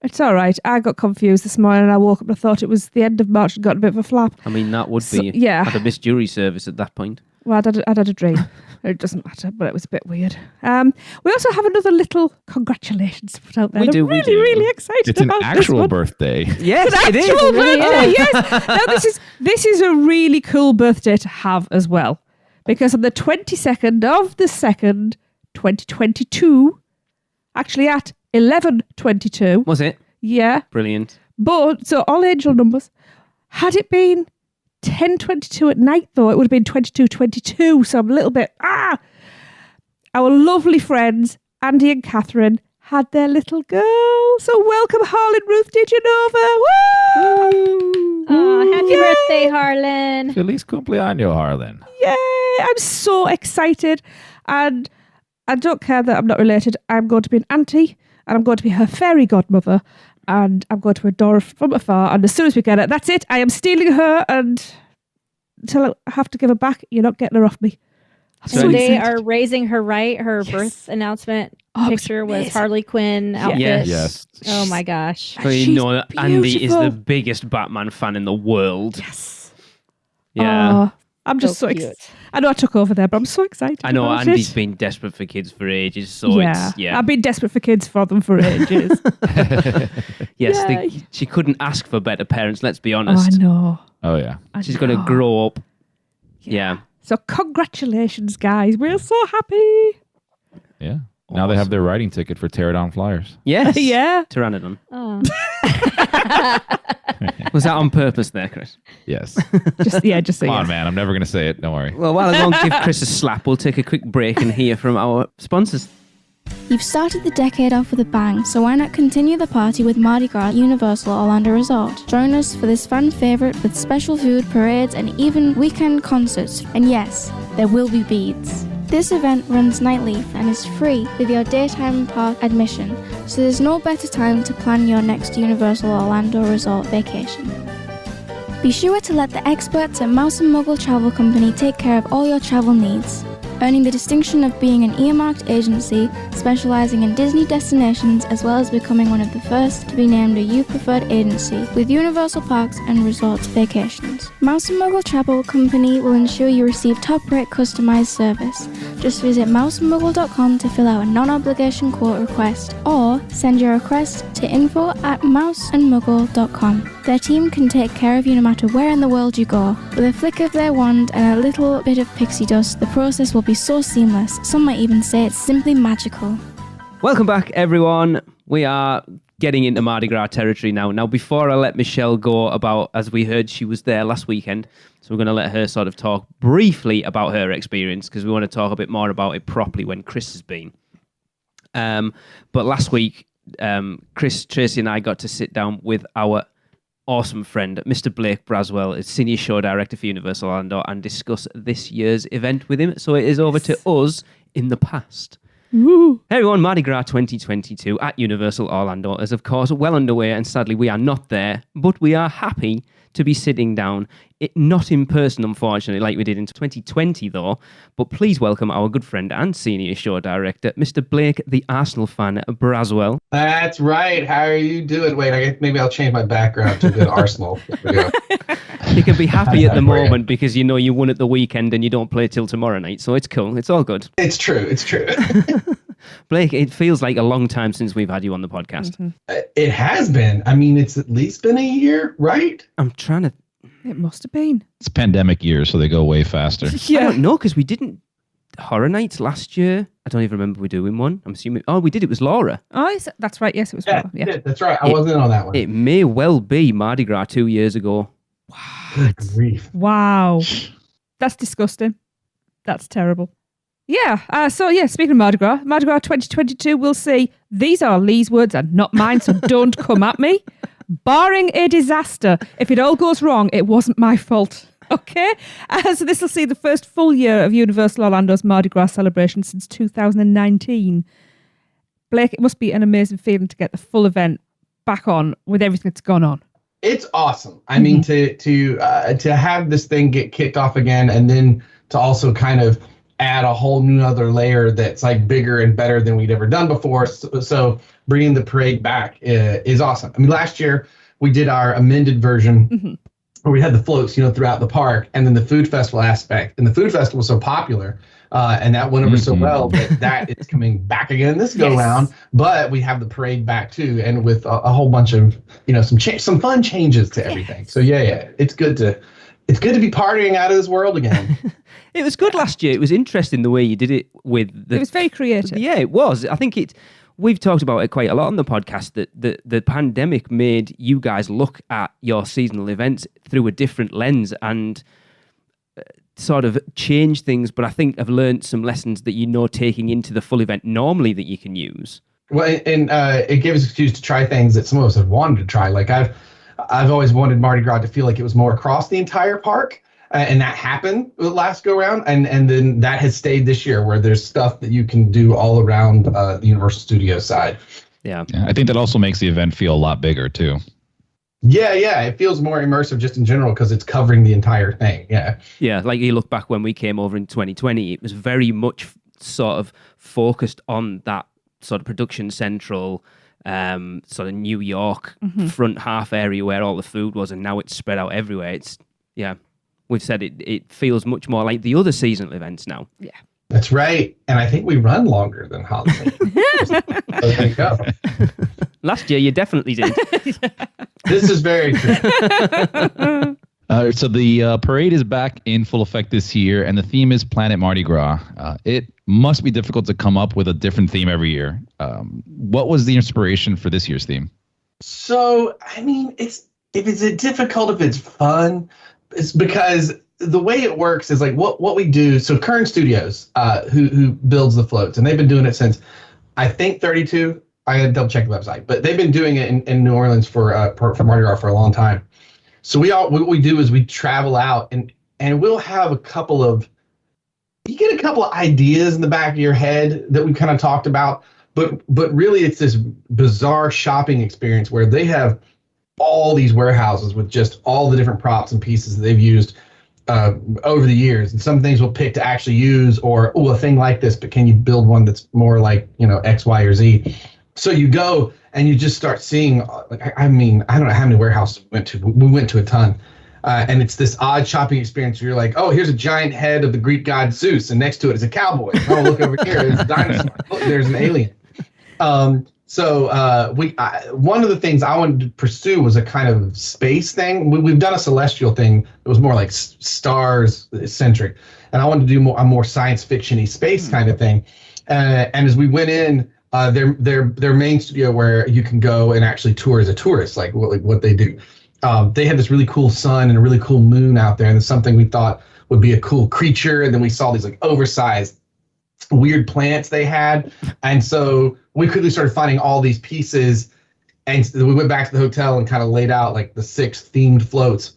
It's all right. I got confused this morning and I woke up and I thought it was the end of March and got a bit of a flap. I mean, that would be. Yeah. I'd have missed jury service at that point. Well, I'd had a dream. It doesn't matter, but it was a bit weird. We also have another little congratulations to put out there. We do. Really excited It's an about this actual one. birthday. Yes, An it is. actual really birthday, is. yes. Now, this is a really cool birthday to have as well. Because on the 22nd of the 2nd, 2022, actually at 11:22. Was it? Yeah. Brilliant. But, so all angel numbers. Had it been 10:22 at night, though, it would have been 22:22. So I'm a little bit, Our lovely friends, Andy and Catherine, had their little girl. So welcome, Harlan Ruth Digenova. Woo! Oh, happy Yay! birthday, Harlan. Feliz cumpleaños, Harlan. Yay! I'm so excited. And I don't care that I'm not related. I'm going to be an auntie and I'm going to be her fairy godmother and I'm going to adore her from afar. And as soon as we get her, that's it. I am stealing her and until I have to give her back, you're not getting her off me. I'm So So they excited. are raising her right. Her Yes. birth announcement Oh, it was picture was amazing. Harley Quinn outfit. Yes. Oh my gosh. So you She's know that Andy is beautiful. the biggest Batman fan in the world. Yes. Yeah. Oh, I'm just so So excited. cute. I know I took over there, but I'm so excited. I know about Andy's it. been desperate for kids for ages, so it's I've been desperate for kids for them for ages. yes, Yay. she couldn't ask for better parents. Let's be Oh, honest. I know. Oh, yeah. I She's going to know. grow up. Yeah. So congratulations, guys. We're so happy. Yeah. Now they have their writing ticket for Pterodon Flyers. Yes. Yeah. Pteranodon. Oh. Was that on purpose there, Chris? Yes. Just so Come yeah. on, man. I'm never going to say it. Don't worry. Well, while I won't give Chris a slap, we'll take a quick break and hear from our sponsors. You've started the decade off with a bang, so why not continue the party with Mardi Gras at Universal Orlando Resort? Join us for this fan favourite with special food, parades, and even weekend concerts. And yes, there will be beads. This event runs nightly and is free with your daytime park admission, so there's no better time to plan your next Universal Orlando Resort vacation. Be sure to let the experts at Mouse Muggle Travel Company take care of all your travel needs. Earning the distinction of being an earmarked agency specializing in Disney destinations, as well as becoming one of the first to be named a U Preferred agency with Universal Parks and Resorts vacations. Mouse Muggle Travel Company will ensure you receive top-rate customized service. Just visit mousemuggle.com to fill out a non-obligation quote request or send your request to info@mouseandmuggle.com. Their team can take care of you no matter where in the world you go. With a flick of their wand and a little bit of pixie dust, the process will be so seamless. Some might even say it's simply magical. Welcome back, everyone. We are getting into Mardi Gras territory now. Now, before I let Michelle go about, as we heard, she was there last weekend, so we're going to let her sort of talk briefly about her experience because we want to talk a bit more about it properly when Chris has been. But last week, Chris, Tracy and I got to sit down with our awesome friend, Mr. Blake Braswell, is Senior Show Director for Universal Orlando, and discuss this year's event with him. So it is over to us in the past. Woo. Hey everyone, Mardi Gras 2022 at Universal Orlando is of course well underway, and sadly we are not there, but we are happy to be sitting down, not in person unfortunately like we did in 2020 though, but please welcome our good friend and Senior Show Director, Mr. Blake, the Arsenal fan Braswell. That's right. How are you doing? Wait, I guess maybe I'll change my background to a good Arsenal. There we go. You can be happy at the moment because you know you won at the weekend and you don't play till tomorrow night, so it's cool, it's all good. It's true. It's true. Blake, it feels like a long time since we've had you on the podcast. Mm-hmm. It has been. I mean, it's at least been a year, right? I'm trying to... It must have been. It's pandemic years, so they go way faster. I don't know, because we didn't... Horror Nights last year. I don't even remember we doing one. I'm assuming... Oh, we did. It was Laura. Oh, that's right. Yes, it was. Yeah, Yeah. that's right. I wasn't in on that one. It may well be Mardi Gras 2 years ago. Good grief. Wow. That's disgusting. That's terrible. Yeah. Speaking of Mardi Gras 2022, we'll see. These are Lee's words and not mine, so don't come at me. Barring a disaster, if it all goes wrong, it wasn't my fault. Okay? So this will see the first full year of Universal Orlando's Mardi Gras celebration since 2019. Blake, it must be an amazing feeling to get the full event back on with everything that's gone on. It's awesome. I mean, to have this thing get kicked off again, and then to also kind of add a whole new other layer that's like bigger and better than we'd ever done before. So bringing the parade back is awesome. I mean, last year we did our amended version where we had the floats, throughout the park, and then the food festival aspect. And the food festival was so popular. And that went over so well that is coming back again this go round. But we have the parade back too, and with a whole bunch of some fun changes to everything. So yeah, it's good to be partying out of this world again. It was good last year. It was interesting the way you did it with it was very creative. Yeah, it was. I think we've talked about it quite a lot on the podcast that the pandemic made you guys look at your seasonal events through a different lens and sort of change things, but I think I've learned some lessons that taking into the full event normally that you can use. Well, and it gave us an excuse to try things that some of us have wanted to try. Like I've always wanted Mardi Gras to feel like it was more across the entire park, and that happened the last go round, and then that has stayed this year where there's stuff that you can do all around the Universal Studios side. Yeah, I think that also makes the event feel a lot bigger too. Yeah, it feels more immersive just in general because it's covering the entire thing. Yeah, like you look back when we came over in 2020, it was very much sort of focused on that sort of production central, sort of New York front half area where all the food was, and now it's spread out everywhere. We've said it feels much more like the other seasonal events now. Yeah. That's right. And I think we run longer than Halloween. So there you go. Last year, you definitely did. This is very true. So the parade is back in full effect this year, and the theme is Planet Mardi Gras. It must be difficult to come up with a different theme every year. What was the inspiration for this year's theme? So, I mean, if it's difficult, if it's fun, it's because the way it works is like what we do. So Kern Studios, who builds the floats, and they've been doing it since, I think, 32. I had to double check the website, but they've been doing it in New Orleans for Mardi Gras for a long time. So what we do is we travel out and we'll have you get a couple of ideas in the back of your head that we kind of talked about, but really it's this bizarre shopping experience where they have all these warehouses with just all the different props and pieces that they've used over the years. And some things we'll pick to actually use, or a thing like this, but can you build one that's more like X, Y, or Z? So you go and you just start seeing, I mean, I don't know how many warehouses we went to. We went to a ton. And it's this odd shopping experience where you're like, oh, here's a giant head of the Greek god Zeus, and next to it is a cowboy. Oh, look over here, there's a dinosaur. Look, there's an alien. So one of the things I wanted to pursue was a kind of space thing. We've done a celestial thing that was more like stars centric, and I wanted to do a more science fiction-y space kind of thing. And as we went in, their main studio where you can go and actually tour as a tourist, like what they do. They had this really cool sun and a really cool moon out there, and it's something we thought would be a cool creature. And then we saw these like oversized, weird plants they had, and so we quickly started finding all these pieces. And we went back to the hotel and kind of laid out like the 6 themed floats,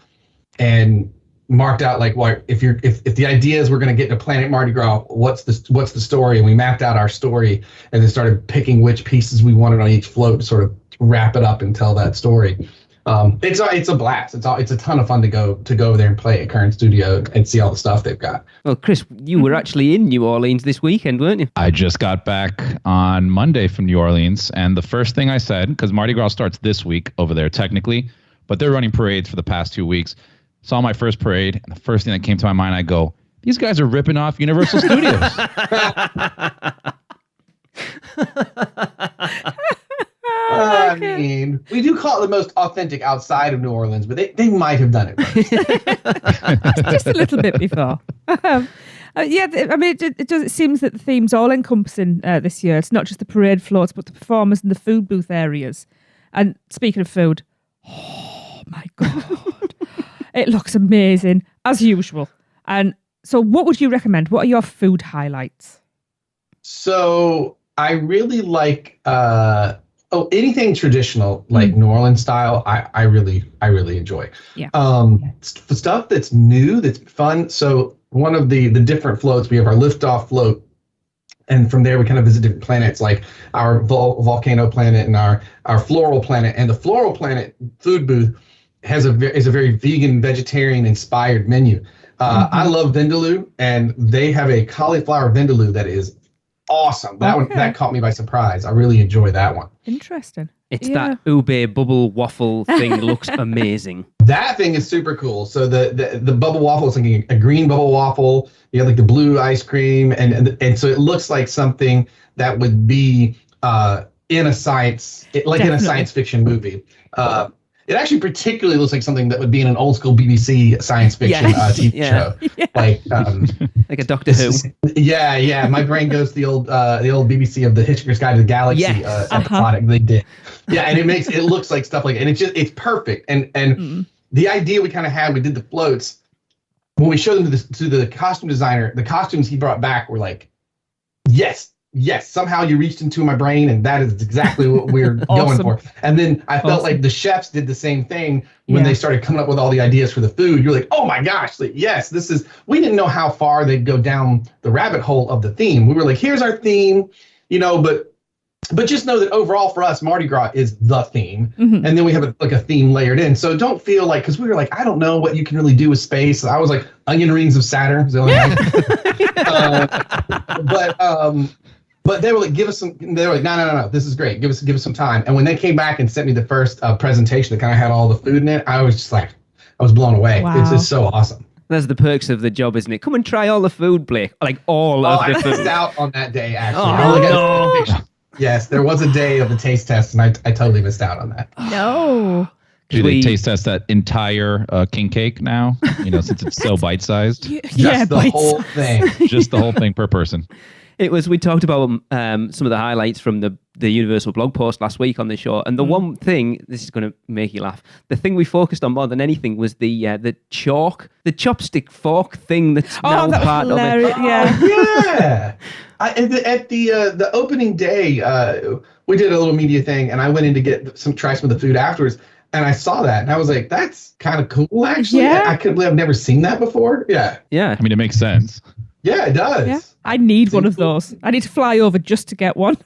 and marked out like, well, if the idea is we're going to get to Planet Mardi Gras, what's the story? And we mapped out our story, and then started picking which pieces we wanted on each float to sort of wrap it up and tell that story. It's a blast. It's a ton of fun to go over there and play at Kern Studio and see all the stuff they've got. Well, Chris, you were actually in New Orleans this weekend, weren't you? I just got back on Monday from New Orleans, and the first thing I said, because Mardi Gras starts this week over there technically, but they're running parades for the past 2 weeks. Saw my first parade, and the first thing that came to my mind, I go, these guys are ripping off Universal Studios. I mean, we do call it the most authentic outside of New Orleans, but they might have done it first. Just a little bit before. I mean, it seems that the theme's all encompassing this year. It's not just the parade floats, but the performers and the food booth areas. And speaking of food, oh my God, it looks amazing as usual. And so what would you recommend? What are your food highlights? So I really like anything traditional, like New Orleans style. I really enjoy. Yeah. Stuff that's new, that's fun. So one of the different floats, we have our liftoff float, and from there we kind of visit different planets, like our volcano planet and our floral planet. And the floral planet food booth is a very vegan, vegetarian inspired menu. I love vindaloo, and they have a cauliflower vindaloo that is awesome. That caught me by surprise. I really enjoy that one. Interesting. It's that ube bubble waffle thing looks amazing. That thing is super cool. So the bubble waffle is like a green bubble waffle. You have like the blue ice cream, and so it looks like something that would be in a science fiction movie. It actually particularly looks like something that would be in an old school BBC science fiction TV show, like a Doctor Who. Yeah. My brain goes to the old BBC of the Hitchhiker's Guide to the Galaxy episodic they did. Yeah, and it looks like stuff like it. And it's perfect. And the idea we kind of had, we did the floats. When we showed them to the costume designer, the costumes he brought back were like, yes, somehow you reached into my brain, and that is exactly what we're going for. And then I felt like the chefs did the same thing when they started coming up with all the ideas for the food. You're like, oh my gosh, like, yes, we didn't know how far they'd go down the rabbit hole of the theme. We were like, here's our theme, but just know that overall for us, Mardi Gras is the theme. And then we have a theme layered in. So don't feel like, because we were like, I don't know what you can really do with space. I was like, onion rings of Saturn is the only one. But they were like, they were like, no, this is great. Give us some time. And when they came back and sent me the first presentation that kind of had all the food in it, I was just like, I was blown away. Wow. It's just so awesome. That's the perks of the job, isn't it? Come and try all the food, Blake. Like all of the food. I missed out on that day, actually. Yes, there was a day of the taste test, and I totally missed out on that. No. Do they taste test that entire king cake now? Since it's so bite-sized? Just the whole thing. Just the whole thing per person. We talked about some of the highlights from the Universal blog post last week on the show, and the one thing, this is going to make you laugh, the thing we focused on more than anything was the chopstick fork thing that's now part of it. Yeah. At the opening day, we did a little media thing, and I went in to try some of the food afterwards, and I saw that, and I was like, that's kind of cool, actually. Yeah. I couldn't believe I've never seen that before. Yeah. I mean, it makes sense. Yeah, it does. Yeah. I need one of those. I need to fly over just to get one.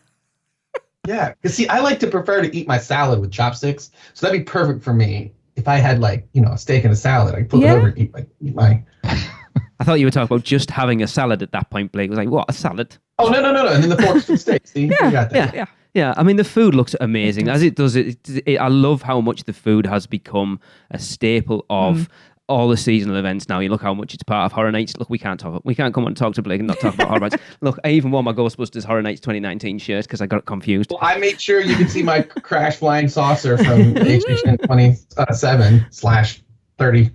Yeah, because see, I like to prefer to eat my salad with chopsticks, so that'd be perfect for me. If I had a steak and a salad, I'd flip it over and eat my. I thought you were talking about just having a salad at that point, Blake. It was like, what, a salad? Oh, no. And then the forks for the steak. See, you got that. Yeah. I mean, the food looks amazing. As it does, I love how much the food has become a staple of all the seasonal events now. You look how much it's part of Horror Nights. Look, we can't come on and talk to Blake and not talk about Horror Nights. Look, I even wore my Ghostbusters Horror Nights 2019 shirt because I got confused. Well, I made sure you could see my crash flying saucer from HHN 27/30.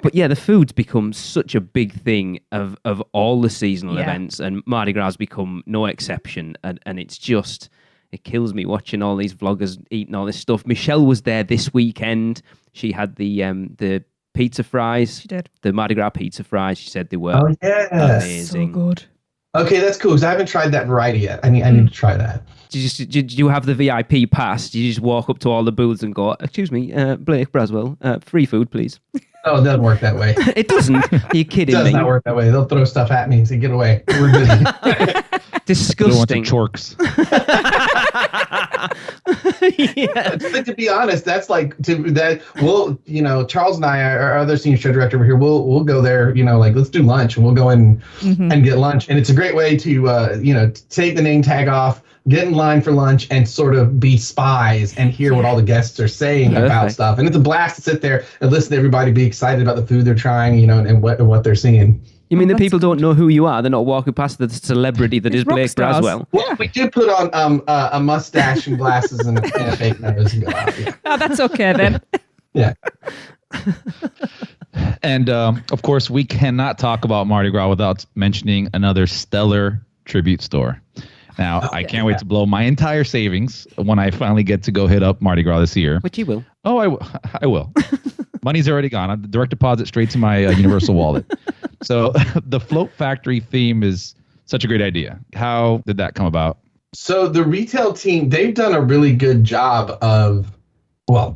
But yeah, the food's become such a big thing of all the seasonal events, and Mardi Gras has become no exception. And it's just, it kills me watching all these vloggers eating all this stuff. Michelle was there this weekend. She had the pizza fries. She did. The Mardi Gras pizza fries. She said they were amazing. So good. Okay, that's cool, because I haven't tried that variety yet. I need to try that. Did you have the VIP pass? Did you just walk up to all the booths and go, excuse me, Blake Braswell, free food, please? Oh, it doesn't work that way. It doesn't. Are you kidding me? It does not work that way. They'll throw stuff at me and say, get away. We're busy. Disgusting. Chorks. But to be honest, that's like Charles and I, our other senior show director over here, we'll go there, let's do lunch, and we'll go in and get lunch. And it's a great way to take the name tag off, get in line for lunch, and sort of be spies and hear what all the guests are saying about stuff. And it's a blast to sit there and listen to everybody be excited about the food they're trying, and what they're seeing. You mean the people don't know who you are? They're not walking past the celebrity that is Blake Braswell. Well, we did put on a mustache and glasses and a fake nose and go out. Yeah. Oh, that's okay then. Yeah. And of course, we cannot talk about Mardi Gras without mentioning another stellar tribute store. Now, I can't wait to blow my entire savings when I finally get to go hit up Mardi Gras this year. Which you will. Oh, I will. Money's already gone. Direct deposit straight to my Universal wallet. So the Float Factory theme is such a great idea. How did that come about? So the retail team, they've done a really good job of,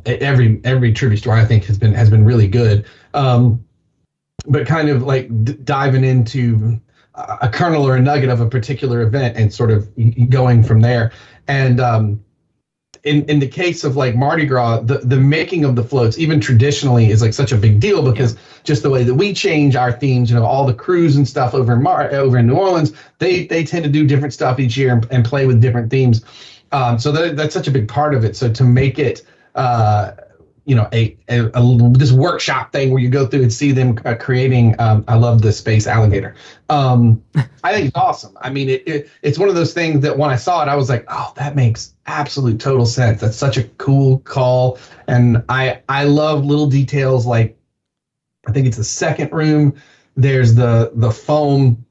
every tribute store I think has been really good. But kind of like diving into a kernel or a nugget of a particular event and sort of going from there. And in the case of like Mardi Gras, the making of the floats, even traditionally, is like such a big deal because just the way that we change our themes, all the crews and stuff over in New Orleans, they tend to do different stuff each year and play with different themes. So that's such a big part of it. So to make it, this workshop thing where you go through and see them creating. I love the space alligator. I think it's awesome. I mean, it's one of those things that when I saw it, I was like, oh, that makes absolute total sense. That's such a cool call. And I love little details like, I think it's the second room. There's the foam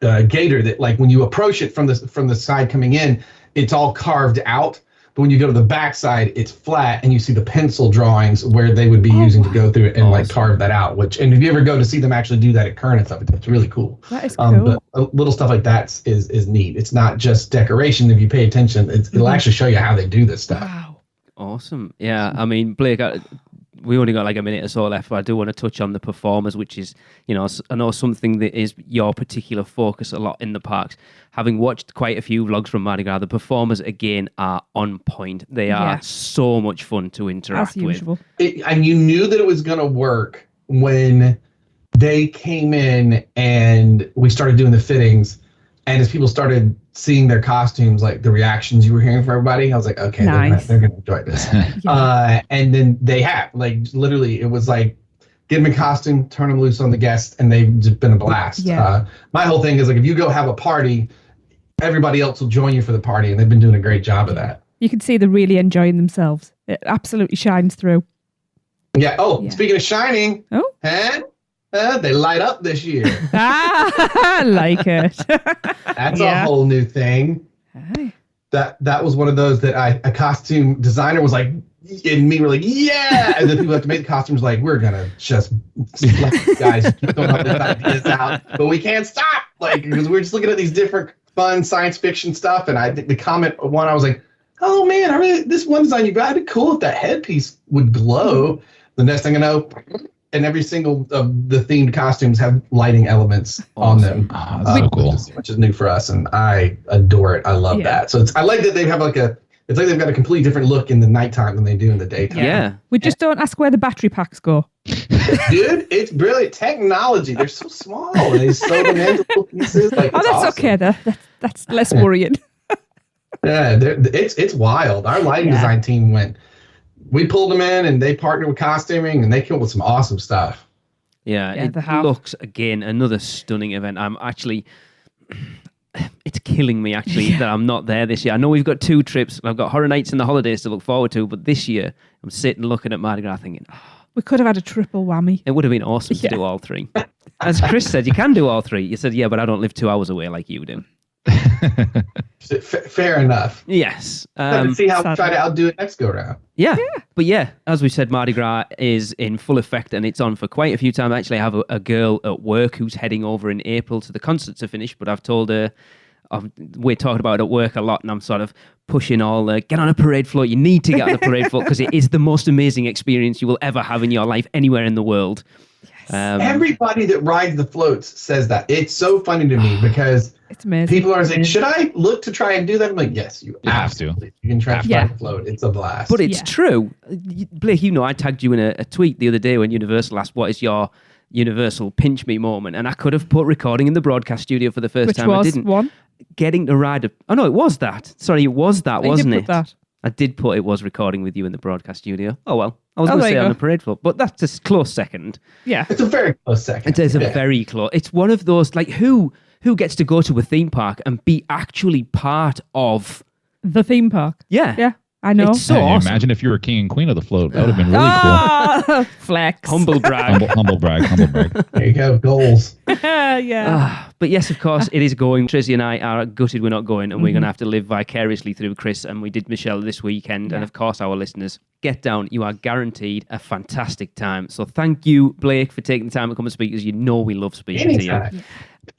gator that, like, when you approach it from the side coming in, it's all carved out. But when you go to the backside, it's flat, and you see the pencil drawings where they would be using to go through it and like carve that out. And if you ever go to see them actually do that at Kern and stuff, it's really cool. That is cool. But little stuff like that is neat. It's not just decoration. If you pay attention, it'll actually show you how they do this stuff. Wow. Awesome. Yeah, I mean, Blake, we only got like a minute or so left, but I do want to touch on the performers, which is, I know something that is your particular focus a lot in the parks. Having watched quite a few vlogs from Mardi Gras, the performers, again, are on point. They are so much fun to interact with. And you knew that it was going to work when they came in and we started doing the fittings. And as people started seeing their costumes, like the reactions you were hearing from everybody, I was like, okay, nice. they're going to enjoy this. And then they have, like, literally, it was like, get them in costume, turn them loose on the guests, and they've just been a blast. Yeah. My whole thing is, like, if you go have a party, everybody else will join you for the party, and they've been doing a great job of that. You can see they're really enjoying themselves. It absolutely shines through. Yeah. Speaking of shining, they light up this year. I like it. That's a whole new thing. Hey. That was one of those that a costume designer was like, and me were like, yeah. And then people have to make the costumes like, we're going to just let you guys keep throwing all these ideas out, but we can't stop. Like, because we're just looking at these different fun science fiction stuff. And I think the comment one, I was like, oh man, this one design you got, it'd be cool if that headpiece would glow. The next thing I know, and every single of the themed costumes have lighting elements on them. Oh, that's so cool. Which is new for us, and I adore it. I love that. So I like that they have it's like they've got a completely different look in the nighttime than they do in the daytime. Yeah. We just don't ask where the battery packs go. Dude, it's brilliant technology. They're so small and they sew them into little pieces. Like, that's awesome. Okay. That's less worrying. Yeah, it's wild. Our lighting design team we pulled them in and they partnered with costuming and they came up with some awesome stuff. Yeah, it looks, again, another stunning event. I'm actually, it's killing me actually that I'm not there this year. I know we've got 2 trips and I've got Horror Nights and the holidays to look forward to, but this year I'm sitting looking at Mardi Gras thinking, we could have had a triple whammy. It would have been awesome to do all 3. As Chris said, you can do all 3. You said, yeah, but I don't live 2 hours away like you do. Fair enough. Yes. Let's see how try to outdo it next go round. Yeah. But yeah, as we said, Mardi Gras is in full effect and it's on for quite a few times. Actually, I have a girl at work who's heading over in April to the concert to finish, but I've told her, we're talking about it at work a lot, and I'm sort of pushing all get on a parade float. You need to get on the parade float because it is the most amazing experience you will ever have in your life anywhere in the world. Everybody that rides the floats says that. It's so funny to me because it's amazing. People are saying, should I look to try and do that? I'm like, yes, you have to. You can try to ride the float. It's a blast. But it's true. Blake, I tagged you in a tweet the other day when Universal asked, what is your Universal pinch me moment? And I could have put recording in the broadcast studio for the first time. I didn't. One? Getting to ride oh no, it was that. Sorry, it was that, wasn't it? That. I did put it was recording with you in the broadcast studio. Oh well, I was going to say on the parade float, but that's a close second. Yeah, it's a very close second. It is a very close. It's one of those like who gets to go to a theme park and be actually part of the theme park. Yeah, I know. It's so awesome. Imagine if you were king and queen of the float. That would have been really cool. Flex. Humble brag. Humble brag. There you go. Goals. But yes, of course, it is going. Tracy and I are gutted we're not going, and we're going to have to live vicariously through Chris, and we did Michelle this weekend, and of course our listeners. Get down. You are guaranteed a fantastic time. So thank you, Blake, for taking the time to come and speak, because we love speaking to you.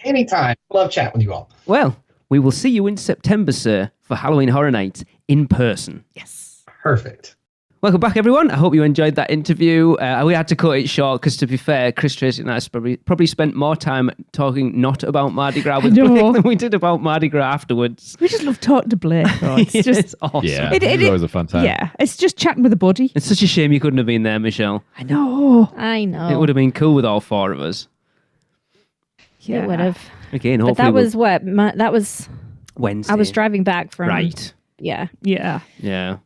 Anytime. Love chatting with you all. Well, we will see you in September, sir, for Halloween Horror Nights in person. Yes. Perfect. Welcome back, everyone. I hope you enjoyed that interview. We had to cut it short because, to be fair, Chris Tracy and I probably spent more time talking not about Mardi Gras with Blake than we did about Mardi Gras afterwards. We just love talking to Blake. Though. It's just it's awesome. Yeah, it's always a fun time. Yeah, it's just chatting with a buddy. It's such a shame you couldn't have been there, Michelle. I know. It would have been cool with all four of us. Yeah. It would have. Again, But hopefully that was what? That was Wednesday. I was driving back from. Right. Yeah. Yeah. Yeah.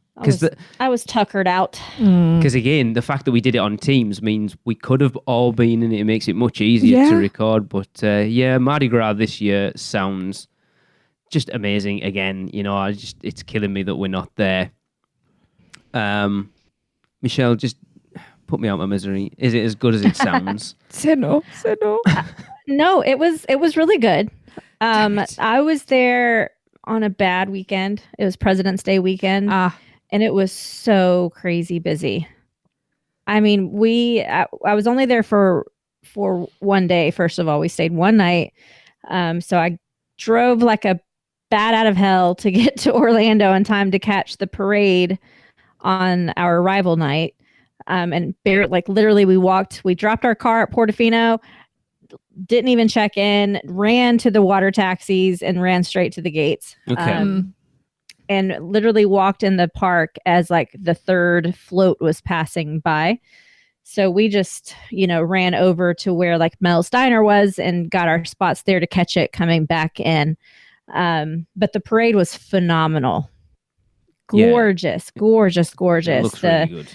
I was tuckered out. Because again, the fact that we did it on Teams means we could have all been in it. It makes it much easier to record. But Mardi Gras this year sounds just amazing. Again, it's killing me that we're not there. Michelle, just put me out my misery. Is it as good as it sounds? Say no. No, it was really good. I was there on a bad weekend. It was President's Day weekend. And it was so crazy busy. I mean, I was only there for one day. First of all, we stayed one night. So I drove like a bat out of hell to get to Orlando in time to catch the parade on our arrival night. And literally we dropped our car at Portofino, didn't even check in, ran to the water taxis and ran straight to the gates. Okay. And literally walked in the park as like the third float was passing by. So we just, ran over to where like Mel's Diner was and got our spots there to catch it coming back in. But the parade was phenomenal. Gorgeous. It looks really good.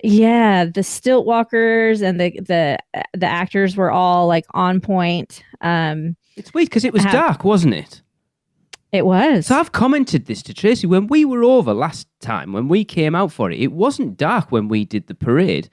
Yeah, the stilt walkers and the actors were all like on point. It's weird because it was dark, wasn't it? It was. So I've commented this to Tracy. When we were over last time, when we came out for it, it wasn't dark when we did the parade.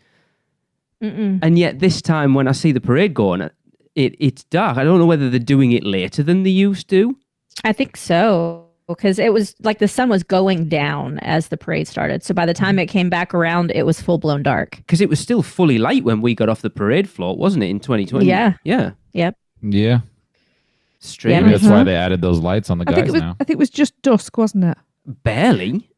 Mm-mm. And yet this time when I see the parade going, it's dark. I don't know whether they're doing it later than they used to. I think so, because it was like the sun was going down as the parade started. So by the time it came back around, it was full-blown dark. Because it was still fully light when we got off the parade float, wasn't it, in 2020? Yeah. Yeah. Yep. Yeah. Strange. Maybe that's why they added those lights on the guys now. I think it was just dusk, wasn't it? Barely.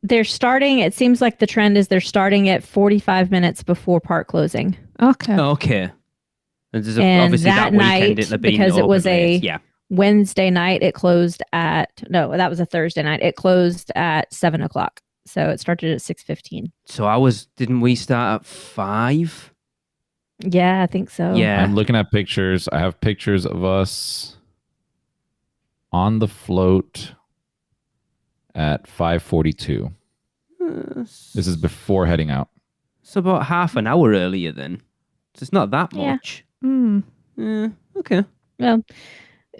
They're starting, it seems like the trend is they're starting at 45 minutes before park closing. Okay. Okay. And obviously that night, weekend because it was a Wednesday night, it closed that was a Thursday night. It closed at 7:00. So it started at 6:15. So didn't we start at 5? Yeah, I think so. Yeah. I'm looking at pictures. I have pictures of us on the float at 5:42. This is before heading out. So about half an hour earlier then. So it's not that much. Yeah, okay. Well,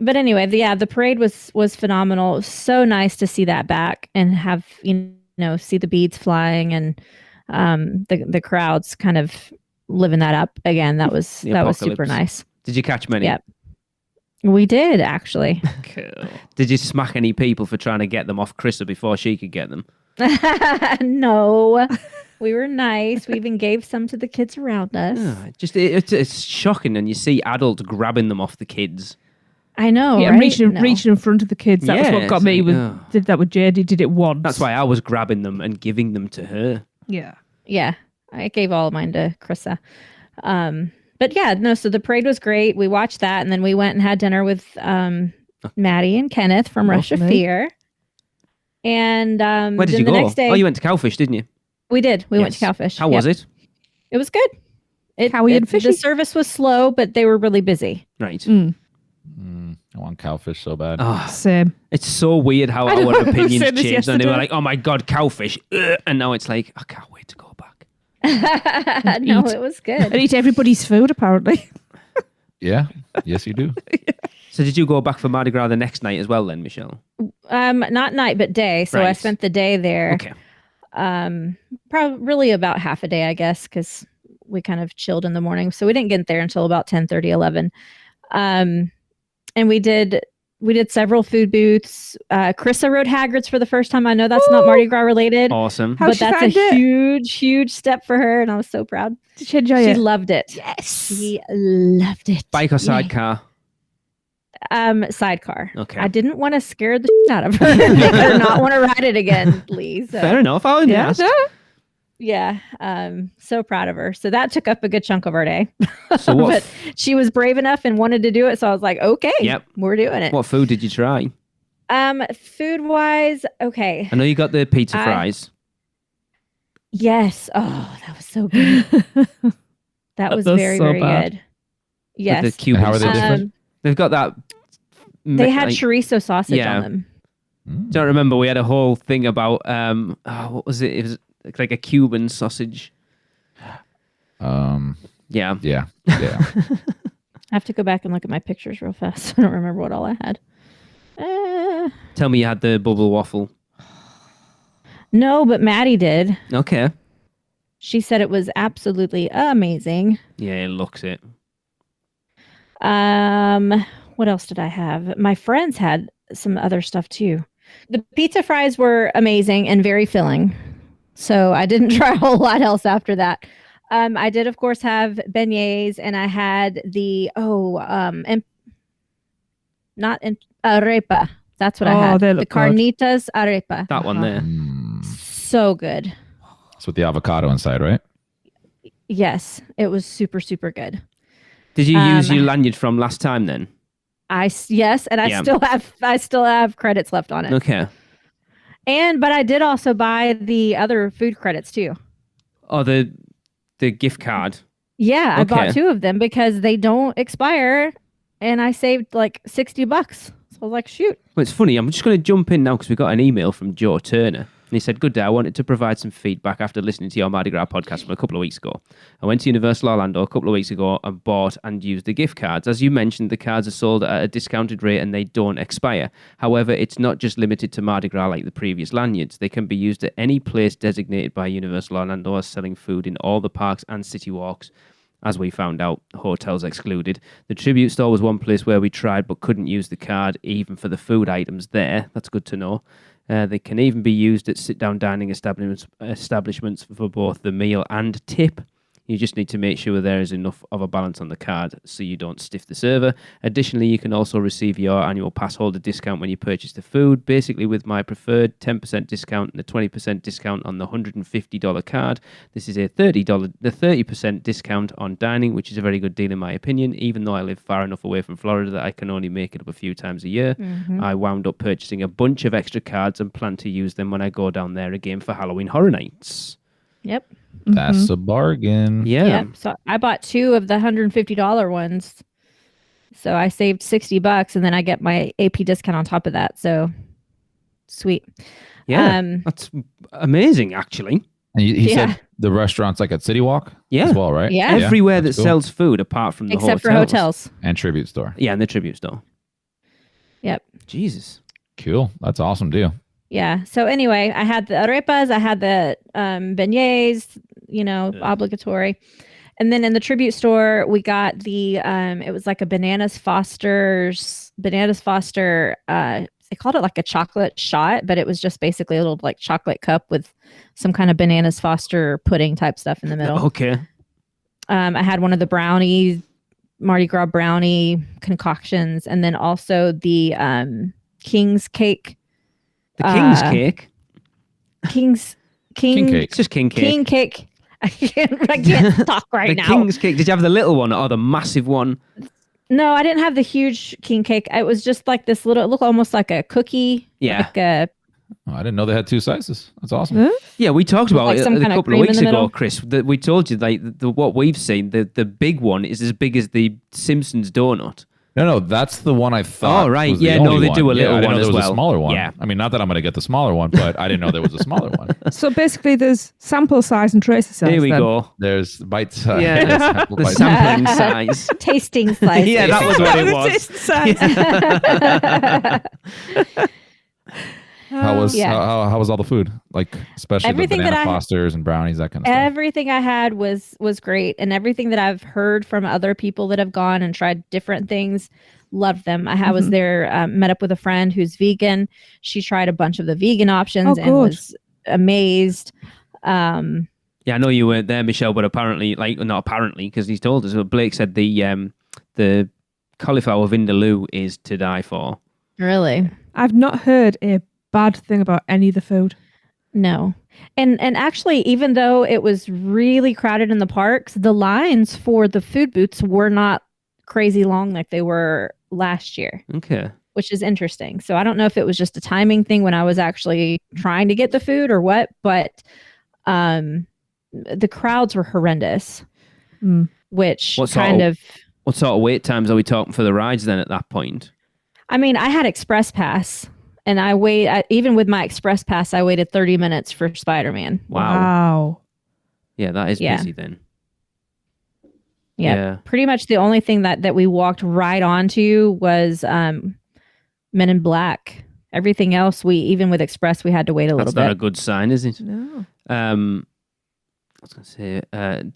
but anyway, the parade was phenomenal. It was so nice to see that back and have, see the beads flying and the crowds kind of living that up again. That was super nice. Did you catch many? Yep. We did, actually. Cool. Did you smack any people for trying to get them off Krista before she could get them? No. We were nice. We even gave some to the kids around us. It's shocking, and you see adults grabbing them off the kids. I know, yeah, right? reaching in front of the kids. That was what got me. Did that with JD. Did it once. That's why I was grabbing them and giving them to her. Yeah. Yeah. I gave all of mine to Krissa. But yeah, no, so the parade was great. We watched that, and then we went and had dinner with Maddie and Kenneth from Rush of Fear. And where did you go? Next day, you went to Cowfish, didn't you? We did. We went to Cowfish. How was it? It was good. The service was slow, but they were really busy. Right. I want cowfish so bad. Oh, same. It's so weird how our opinions changed. And they were like, oh my God, cowfish. And now it's like, I can't wait to go back. No, it was good. And eat everybody's food, apparently. Yeah. Yes, you do. So did you go back for Mardi Gras the next night as well then, Michelle? Not night, but day. So I spent the day there. Okay. Probably really about half a day, I guess, because we kind of chilled in the morning. So we didn't get there until about 10:30, 11. And we did several food booths. Krissa rode Hagrid's for the first time. I know that's not Mardi Gras related. Awesome. But that's a huge step for her. And I was so proud. Did she enjoy it? She loved it. Yes. She loved it. Bike or sidecar? Sidecar. Okay. I didn't want to scare the shit out of her and make her not want to ride it again, please. So. Fair enough. I'll ask. Yeah. So proud of her. So that took up a good chunk of our day. So what? But she was brave enough and wanted to do it. So I was like, okay, Yep. we're doing it. What food did you try? Food wise, okay. I know you got the pizza fries. Yes. Oh, that was so good. That was very, so very bad. good. Yes. The Cuban How are they sausage. different? They've got that. They had chorizo sausage yeah. on them. Don't remember. We had a whole thing about what was it? It was like a Cuban sausage. Yeah. Yeah. I have to go back and look at my pictures real fast. I don't remember what all I had. Tell me you had the bubble waffle. No, but Maddie did. Okay. She said it was absolutely amazing. Yeah, it looks it. What else did I have? My friends had some other stuff too. The pizza fries were amazing and very filling. So I didn't try a whole lot else after that. I did, of course, have beignets, and I had the arepa. That's what I had. The carnitas arepa. That one there. So good. It's with the avocado inside, right? Yes, it was super, super good. Did you use your lanyard from last time then? Yes, and I still have credits left on it. Okay. But I did also buy the other food credits too. Oh, the gift card. Yeah, I bought 2 of them because they don't expire, and I saved like $60. So I was like, shoot. Well, it's funny. I'm just going to jump in now because we got an email from Joe Turner. And he said, good day, I wanted to provide some feedback after listening to your Mardi Gras podcast from a couple of weeks ago. I went to Universal Orlando a couple of weeks ago and bought and used the gift cards. As you mentioned, the cards are sold at a discounted rate and they don't expire. However, it's not just limited to Mardi Gras like the previous lanyards. They can be used at any place designated by Universal Orlando as selling food in all the parks and city walks. As we found out, hotels excluded. The tribute store was one place where we tried but couldn't use the card even for the food items there. That's good to know. They can even be used at sit-down dining establishments for both the meal and tip. You just need to make sure there is enough of a balance on the card so you don't stiff the server. Additionally, you can also receive your annual pass holder discount when you purchase the food. Basically, with my preferred 10% discount and a 20% discount on the $150 card, this is the 30% discount on dining, which is a very good deal in my opinion. Even though I live far enough away from Florida that I can only make it up a few times a year, I wound up purchasing a bunch of extra cards and plan to use them when I go down there again for Halloween Horror Nights. Yep. That's a bargain. Yeah. Yep. So I bought 2 of the $150 ones. So I saved $60 and then I get my AP discount on top of that. So sweet. Yeah. That's amazing, actually. And he said the restaurant's like at City Walk as well, right? Yeah. Everywhere that cool. sells food apart from the Except for hotels. And Tribute Store. Yeah, and the Tribute Store. Yep. Jesus. Cool. That's awesome deal. Yeah. So anyway, I had the arepas, I had the beignets, obligatory. And then in the Tribute Store, we got the, it was like a Bananas Foster, they called it like a chocolate shot, but it was just basically a little like chocolate cup with some kind of Bananas Foster pudding type stuff in the middle. Okay. I had one of the brownies, Mardi Gras brownie concoctions, and then also the King's cake. The King's cake? King cake. It's just King cake. King cake. I can't talk right now. The King's cake. Did you have the little one or the massive one? No, I didn't have the huge king cake. It was just like this little, it looked almost like a cookie. Yeah. Like I didn't know they had 2 sizes. That's awesome. Yeah, we talked about it a couple of weeks ago, Chris. That we told you like what we've seen. The big one is as big as the Simpsons donut. No, that's the one I thought. Oh, right. Was the Yeah, only no, they one. do a little I didn't one know as there was well. a smaller one. Yeah. I mean, not that I'm going to get the smaller one, but I didn't know there was a smaller one. So basically, there's sample size and tracer size. Here we go. There's bite size. Yeah, the sampling size. tasting size. Yeah, that was what it The was. taste size. How was all the food? Like, especially Everything the Banana that Fosters and brownies, that kind of stuff. Everything I had was great, and everything that I've heard from other people that have gone and tried different things, loved them. I was there, met up with a friend who's vegan. She tried a bunch of the vegan options and was amazed. Yeah, I know you weren't there, Michelle, but apparently, not apparently, because he's told us. Blake said the cauliflower vindaloo is to die for. Really? I've not heard a bad thing about any of the food. No. And actually, even though it was really crowded in the parks, the lines for the food booths were not crazy long like they were last year. Okay. Which is interesting. So I don't know if it was just a timing thing when I was actually trying to get the food or what, but the crowds were horrendous. Which What sort of wait times are we talking for the rides then at that point? I mean, I had Express Pass. And even with my Express Pass, I waited 30 minutes for Spider-Man. Wow. Yeah, that is busy then. Yeah. Pretty much the only thing that we walked right onto was Men in Black. Everything else, even with Express, we had to wait a little bit. That's not a good sign, is it? No. I was going to say,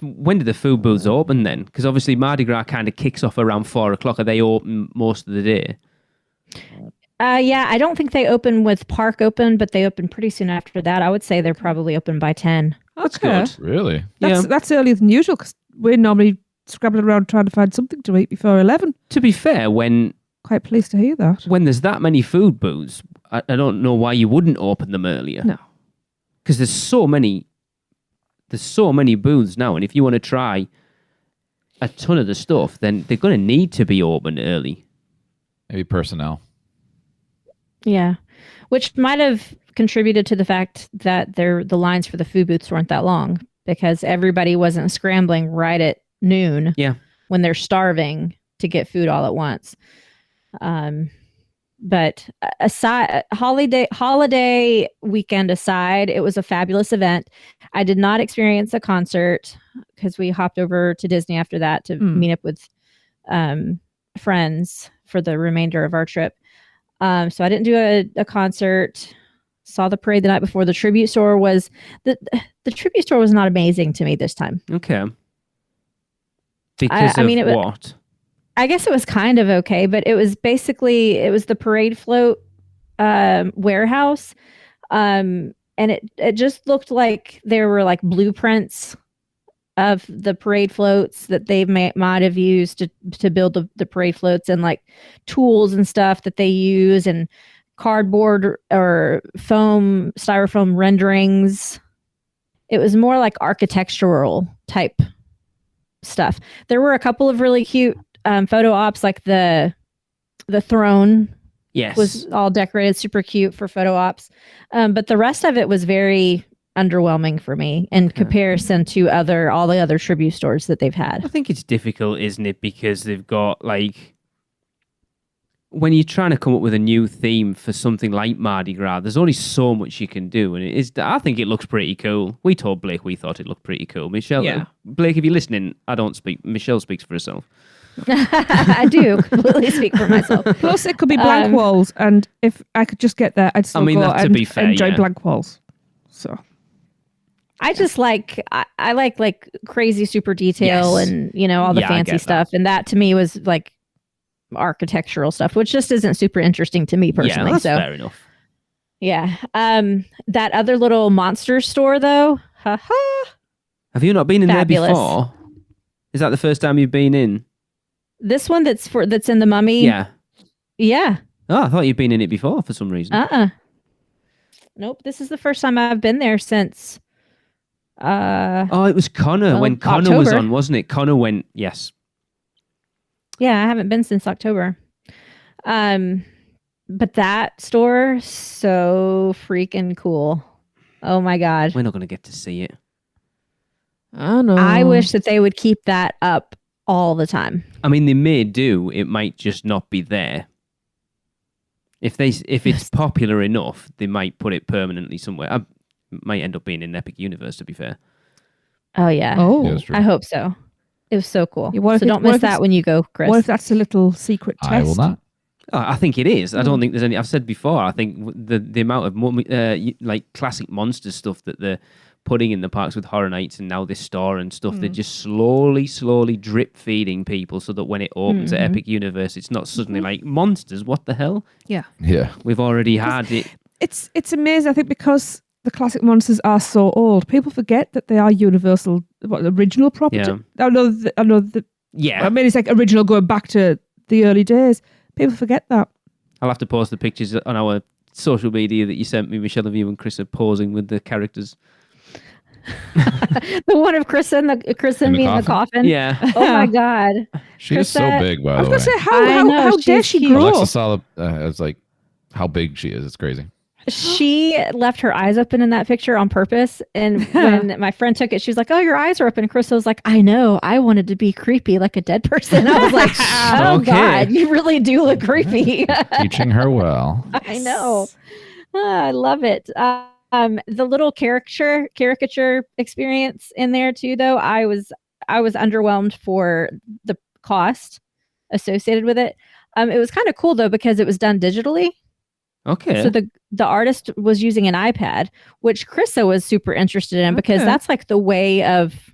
when did the food booths open then? Because obviously Mardi Gras kind of kicks off around 4 o'clock. Are they open most of the day? Yeah, I don't think they open with park open, but they open pretty soon after that. I would say they're probably open by 10. That's good. Really? That's earlier than usual because we're normally scrabbling around trying to find something to eat before 11. To be fair, Quite pleased to hear that. When there's that many food booths, I don't know why you wouldn't open them earlier. No. Because there's so many booths now, and if you want to try a ton of the stuff, then they're going to need to be open early. Maybe personnel. Yeah, which might have contributed to the fact that the lines for the food booths weren't that long because everybody wasn't scrambling right at noon. Yeah, when they're starving to get food all at once. But aside holiday weekend aside, it was a fabulous event. I did not experience a concert because we hopped over to Disney after that to meet up with friends for the remainder of our trip. So I didn't do a concert. Saw the parade the night before. The tribute store was the tribute store was not amazing to me this time. Okay. Because of what? I guess it was kind of okay, but it was the parade float warehouse, and it just looked like there were like blueprints of the parade floats that they might have used to build the parade floats, and like tools and stuff that they use, and cardboard or styrofoam renderings. It was more like architectural type stuff. There were a couple of really cute photo ops, like the throne was all decorated super cute for photo ops, but the rest of it was very underwhelming for me in comparison to all the other tribute stores that they've had. I think it's difficult, isn't it? Because they've got when you're trying to come up with a new theme for something like Mardi Gras, there's only so much you can do, and I think it looks pretty cool. We told Blake we thought it looked pretty cool. Michelle, Blake, if you're listening, I don't speak. Michelle speaks for herself. I do completely speak for myself. Plus, it could be blank walls, and if I could just get there, I'd still go and enjoy blank walls. So, I just I like crazy super detail and all the fancy stuff, and that to me was like architectural stuff, which just isn't super interesting to me personally. Yeah, that's fair enough. Yeah. That other little monster store though. Have you not been in Fabulous. There before? Is that the first time you've been in? This one that's in the Mummy. Yeah. Yeah. Oh, I thought you'd been in it before for some reason. Nope. This is the first time I've been there since. It was Connor when Connor was on, wasn't it? Connor went. Yes. Yeah, I haven't been since October. But that store, so freaking cool. Oh my God. We're not going to get to see it. I know. I wish that they would keep that up all the time. I mean, they may do. It might just not be there. If it's popular enough, they might put it permanently somewhere. It might end up being in Epic Universe, to be fair. Oh, yeah. Oh, I hope so. It was so cool. Yeah, so don't miss that when you go, Chris. What if that's a little secret test? I will not. Oh, I think it is. I don't think there's any. I've said before. I think the amount of classic monster stuff that they're putting in the parks with Horror Nights and now this store and stuff, they're just slowly drip feeding people so that when it opens at Epic Universe, it's not suddenly like monsters. What the hell? Yeah. We've already had it. It's amazing. I think because the classic monsters are so old, people forget that they are Universal original property. Yeah. I know that. Yeah. I mean, it's like original going back to the early days. People forget that. I'll have to post the pictures on our social media that you sent me, Michelle, of you and Chris are posing with the characters. The one of Chris and me in the coffin. Yeah. Oh my God. She is so big, by I the was way. going to say, how dare she huge. grow? Alexa saw it's like how big she is. It's crazy. She left her eyes open in that picture on purpose. And when my friend took it, she was like, oh, your eyes are open. And Chris was like, I know. I wanted to be creepy like a dead person. I was like, oh, Okay. God, you really do look creepy. Teaching her well. I know. I love it. The little caricature experience in there too, though, I was underwhelmed for the cost associated with it. It was kind of cool though because it was done digitally. Okay. So the artist was using an iPad, which Krista was super interested in because that's like the way of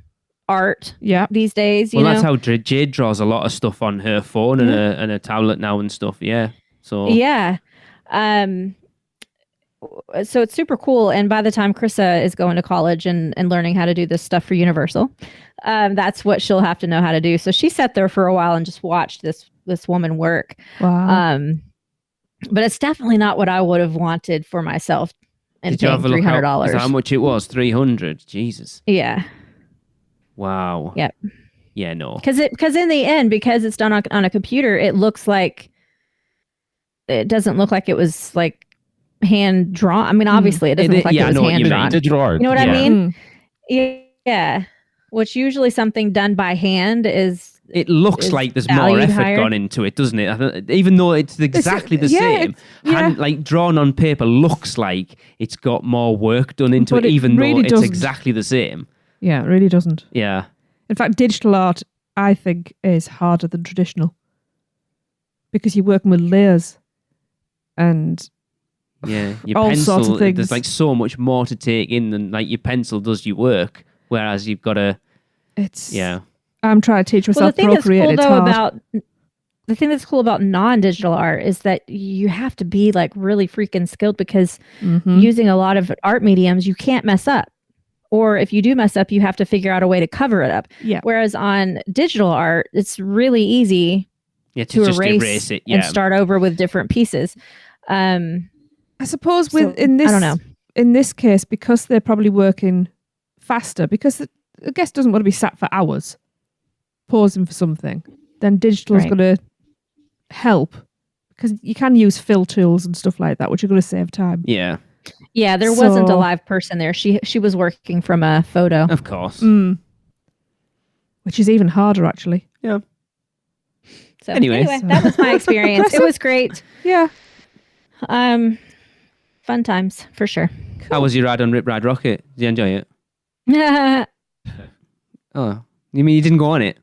art these days. Well, that's how Jade draws a lot of stuff on her phone and a tablet now and stuff. Yeah. So yeah. So it's super cool. And by the time Krissa is going to college and learning how to do this stuff for Universal, that's what she'll have to know how to do. So she sat there for a while and just watched this woman work. Wow. But it's definitely not what I would have wanted for myself. And did you have a look $300? how much it was? 300. Jesus. Yeah. Wow. Yep. Yeah. No. Because in the end, because it's done on a computer, it doesn't look like it was like hand drawn. I mean, obviously, it doesn't look like it was hand drawn. Digital art. You know what I mean? Yeah. Which usually something done by hand is. It looks like there's more effort gone into it, doesn't it? Even though it's exactly the same, like drawn on paper looks like it's got more work done into it, even though it's exactly the same. Yeah, it really doesn't. Yeah. In fact, digital art, I think, is harder than traditional because you're working with layers and your all pencil, sorts of things. There's like so much more to take in than like your pencil does your work, whereas you've got to. I'm trying to teach myself Procreate. The thing that's cool about non-digital art is that you have to be like really freaking skilled because using a lot of art mediums, you can't mess up. Or if you do mess up, you have to figure out a way to cover it up. Yeah. Whereas on digital art, it's really easy to erase it and start over with different pieces. I suppose in this case, because they're probably working faster, because the guest doesn't want to be sat for hours pausing for something, then digital is going to help because you can use fill tools and stuff like that, which are going to save time. Yeah. Yeah, there wasn't a live person there. She was working from a photo. Of course. Which is even harder, actually. Yeah. So anyway, that was my experience. It was great. Yeah. Fun times for sure. Cool. How was your ride on Rip Ride Rocket? Did you enjoy it? Oh, you mean you didn't go on it?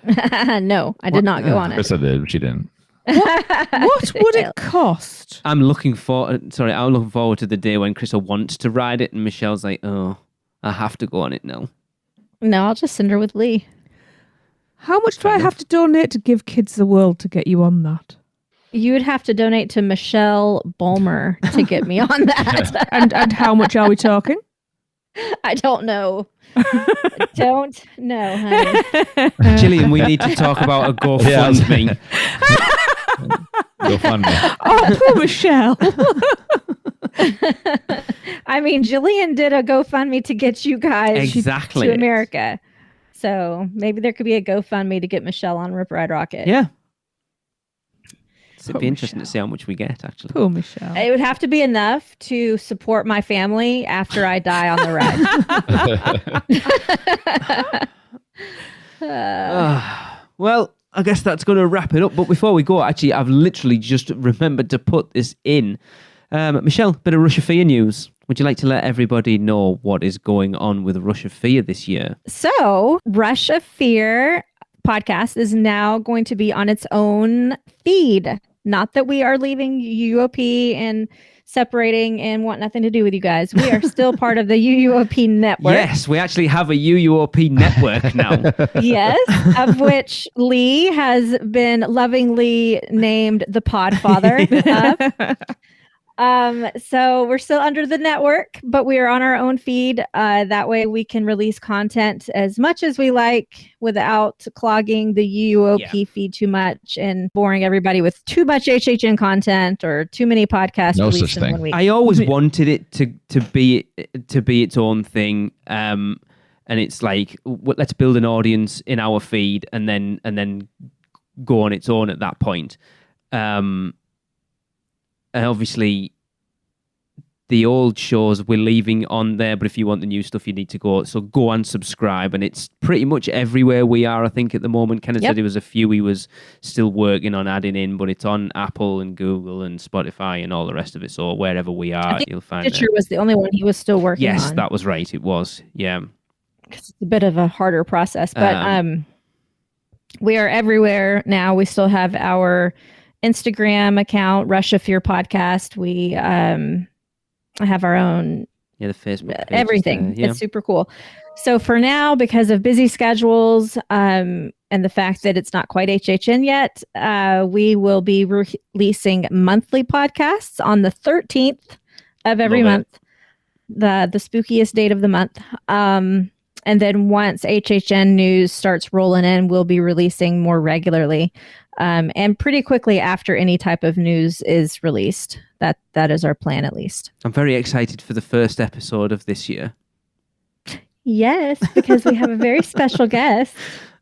No, I did not go on it. Krista did. She didn't. What would it cost? I'm looking forward to the day when Krista wants to ride it and Michelle's like, oh, I have to go on it now. No, I'll just send her with Lee. How much do I have to donate to Give Kids the World to get you on that? You would have to donate to Michelle Bulmer to get me on that. and how much are we talking? I don't know. Don't know, honey. Gillian, we need to talk about a GoFundMe. GoFundMe. Oh, poor Michelle. I mean, Jillian did a GoFundMe to get you guys to America. So maybe there could be a GoFundMe to get Michelle on Rip Ride Rocket. Yeah. It'd be interesting to see how much we get, actually. Poor Michelle. It would have to be enough to support my family after I die on the ride. Well, I guess that's going to wrap it up. But before we go, actually, I've literally just remembered to put this in. Michelle, bit of Rush of Fear news. Would you like to let everybody know what is going on with Rush of Fear this year? So, Rush of Fear podcast is now going to be on its own feed. Not that we are leaving UUOP and separating and want nothing to do with you guys. We are still part of the UUOP network. Yes, we actually have a UUOP network now. Yes, of which Lee has been lovingly named the Podfather of. So we're still under the network, but we are on our own feed. That way we can release content as much as we like without clogging the UUOP feed too much and boring everybody with too much HHN content or too many podcasts No released such in thing. 1 week. I always wanted it to be its own thing, and it's like let's build an audience in our feed and then go on its own at that point. And obviously, the old shows we're leaving on there, but if you want the new stuff, you need to go. So go and subscribe, and it's pretty much everywhere we are, I think, at the moment. Kenneth said there was a few he was still working on adding in, but it's on Apple and Google and Spotify and all the rest of it. So wherever we are, you'll find it. Stitcher was the only one he was still working on. Yes, that was right. It was, yeah. It's a bit of a harder process, but we are everywhere now. We still have our Instagram account, Russia Fear Podcast. We have our own the Facebook page everything. It's It's super cool. So for now, because of busy schedules and the fact that it's not quite HHN yet, we will be releasing monthly podcasts on the 13th of every month, the spookiest date of the month. And then once HHN news starts rolling in, we'll be releasing more regularly. And pretty quickly after any type of news is released. That is our plan, at least. I'm very excited for the first episode of this year. Yes, because we have a very special guest.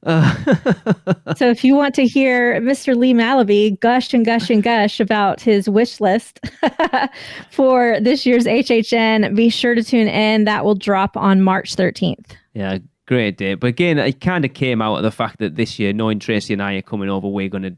So if you want to hear Mr. Lee Malaby gush and gush and gush about his wish list for this year's HHN, be sure to tune in. That will drop on March 13th. Yeah, great day. But again, it kind of came out of the fact that this year, knowing Tracy and I are coming over, we're gonna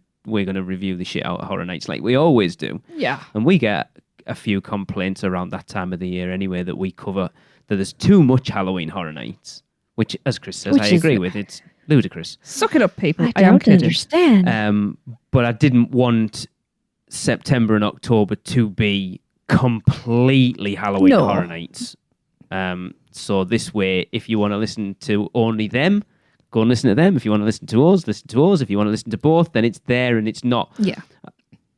review the shit out of Horror Nights like we always do. Yeah. And we get a few complaints around that time of the year anyway that we cover that there's too much Halloween Horror Nights, which, as Chris says, I agree with. It's ludicrous. Suck it up, people. I don't understand. But I didn't want September and October to be completely Halloween Horror Nights. So this way, if you want to listen to only them, go and listen to them. If you want to listen to us, listen to us. If you want to listen to both, then it's there and it's not. Yeah.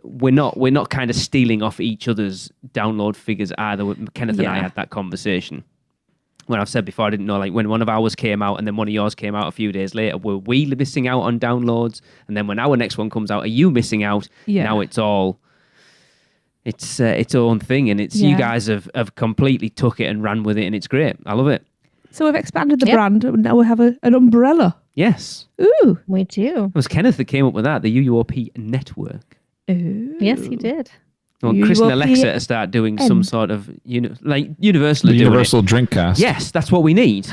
We're not kind of stealing off each other's download figures either. Kenneth and I had that conversation. When I've said before, I didn't know, like, when one of ours came out and then one of yours came out a few days later, were we missing out on downloads? And then when our next one comes out, are you missing out? Yeah. Now it's all... It's its own thing, and it's you guys have completely took it and ran with it, and it's great. I love it. So we've expanded the brand, and now we have an umbrella. Yes. Ooh. We do. It was Kenneth that came up with that, the UUOP network. Ooh. Yes, he did. Well, Chris and Alexa to start doing some sort of, like Universal. The Universal Drink Cast. Yes, that's what we need.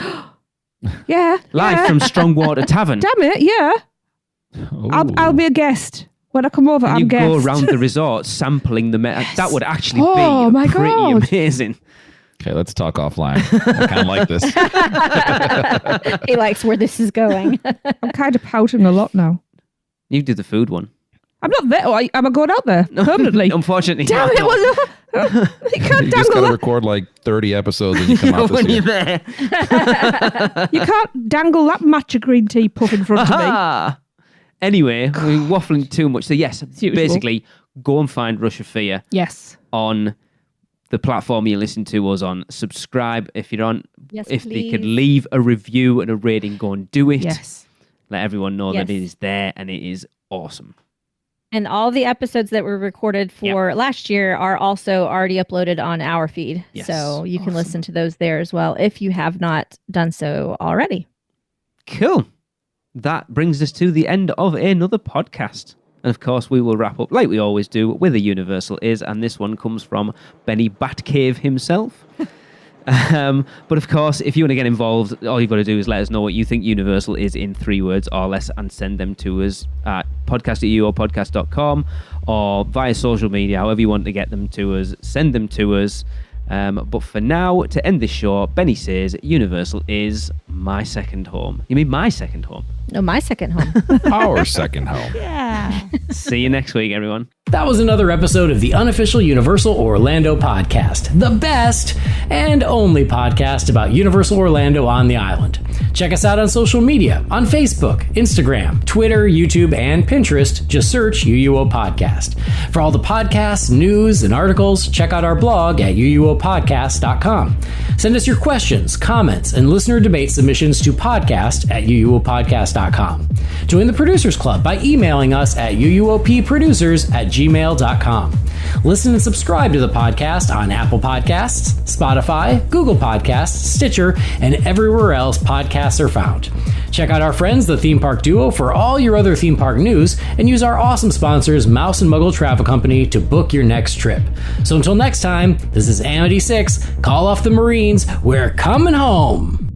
Yeah. Live from Strongwater Tavern. Damn it, yeah. Oh. I'll be a guest. When I come over, and I'm you guest. go around the resort sampling the That would actually Oh, be my pretty God. amazing. Okay, let's talk offline. I kind of like this. He likes where this is going. I'm kind of pouting a lot now. You do the food one. I'm not there. Am I going out there permanently? Unfortunately, Damn not. it! You can't You just dangle got to that. record like 30 episodes when you come out this when year. you're there. You can't dangle that matcha green tea puff in front of me. Aha! Anyway, we're waffling too much. So yes, usual. basically, go and find Rush of Fear Yes. on the platform you listen to us on. Subscribe if you're on. Yes, if they could please. leave a review and a rating, go and do it. Yes. Let everyone know that Yes. it is there and it is awesome. And all the episodes that were recorded for last year are also already uploaded on our feed. Yes. So you can listen to those there as well if you have not done so already. Cool. That brings us to the end of another podcast. And of course, we will wrap up like we always do with a Universal Is, and this one comes from Benny Batcave himself. But of course, if you want to get involved, all you've got to do is let us know what you think Universal is in 3 words or less and send them to us at podcast@uopodcast.com or via social media, however you want to get them to us, send them to us. But for now, to end this show, Benny says Universal is my second home. You mean my second home? No, my second home. Our second home. Yeah. See you next week, everyone. That was another episode of the unofficial Universal Orlando podcast, the best and only podcast about Universal Orlando on the island. Check us out on social media, on Facebook, Instagram, Twitter, YouTube, and Pinterest. Just search UUO Podcast. For all the podcasts, news, and articles, check out our blog at uuopodcast.com. Send us your questions, comments, and listener debate submissions to podcast@uuopodcast.com. Join the Producers Club by emailing us at uuopproducers@gmail.com. Listen and subscribe to the podcast on Apple Podcasts, Spotify, Google Podcasts, Stitcher, and everywhere else podcasts are found. Check out our friends, the Theme Park Duo, for all your other theme park news, and use our awesome sponsors, Mouse and Muggle Travel Company, to book your next trip. So until next time, this is Amity 6. Call off the Marines. We're coming home.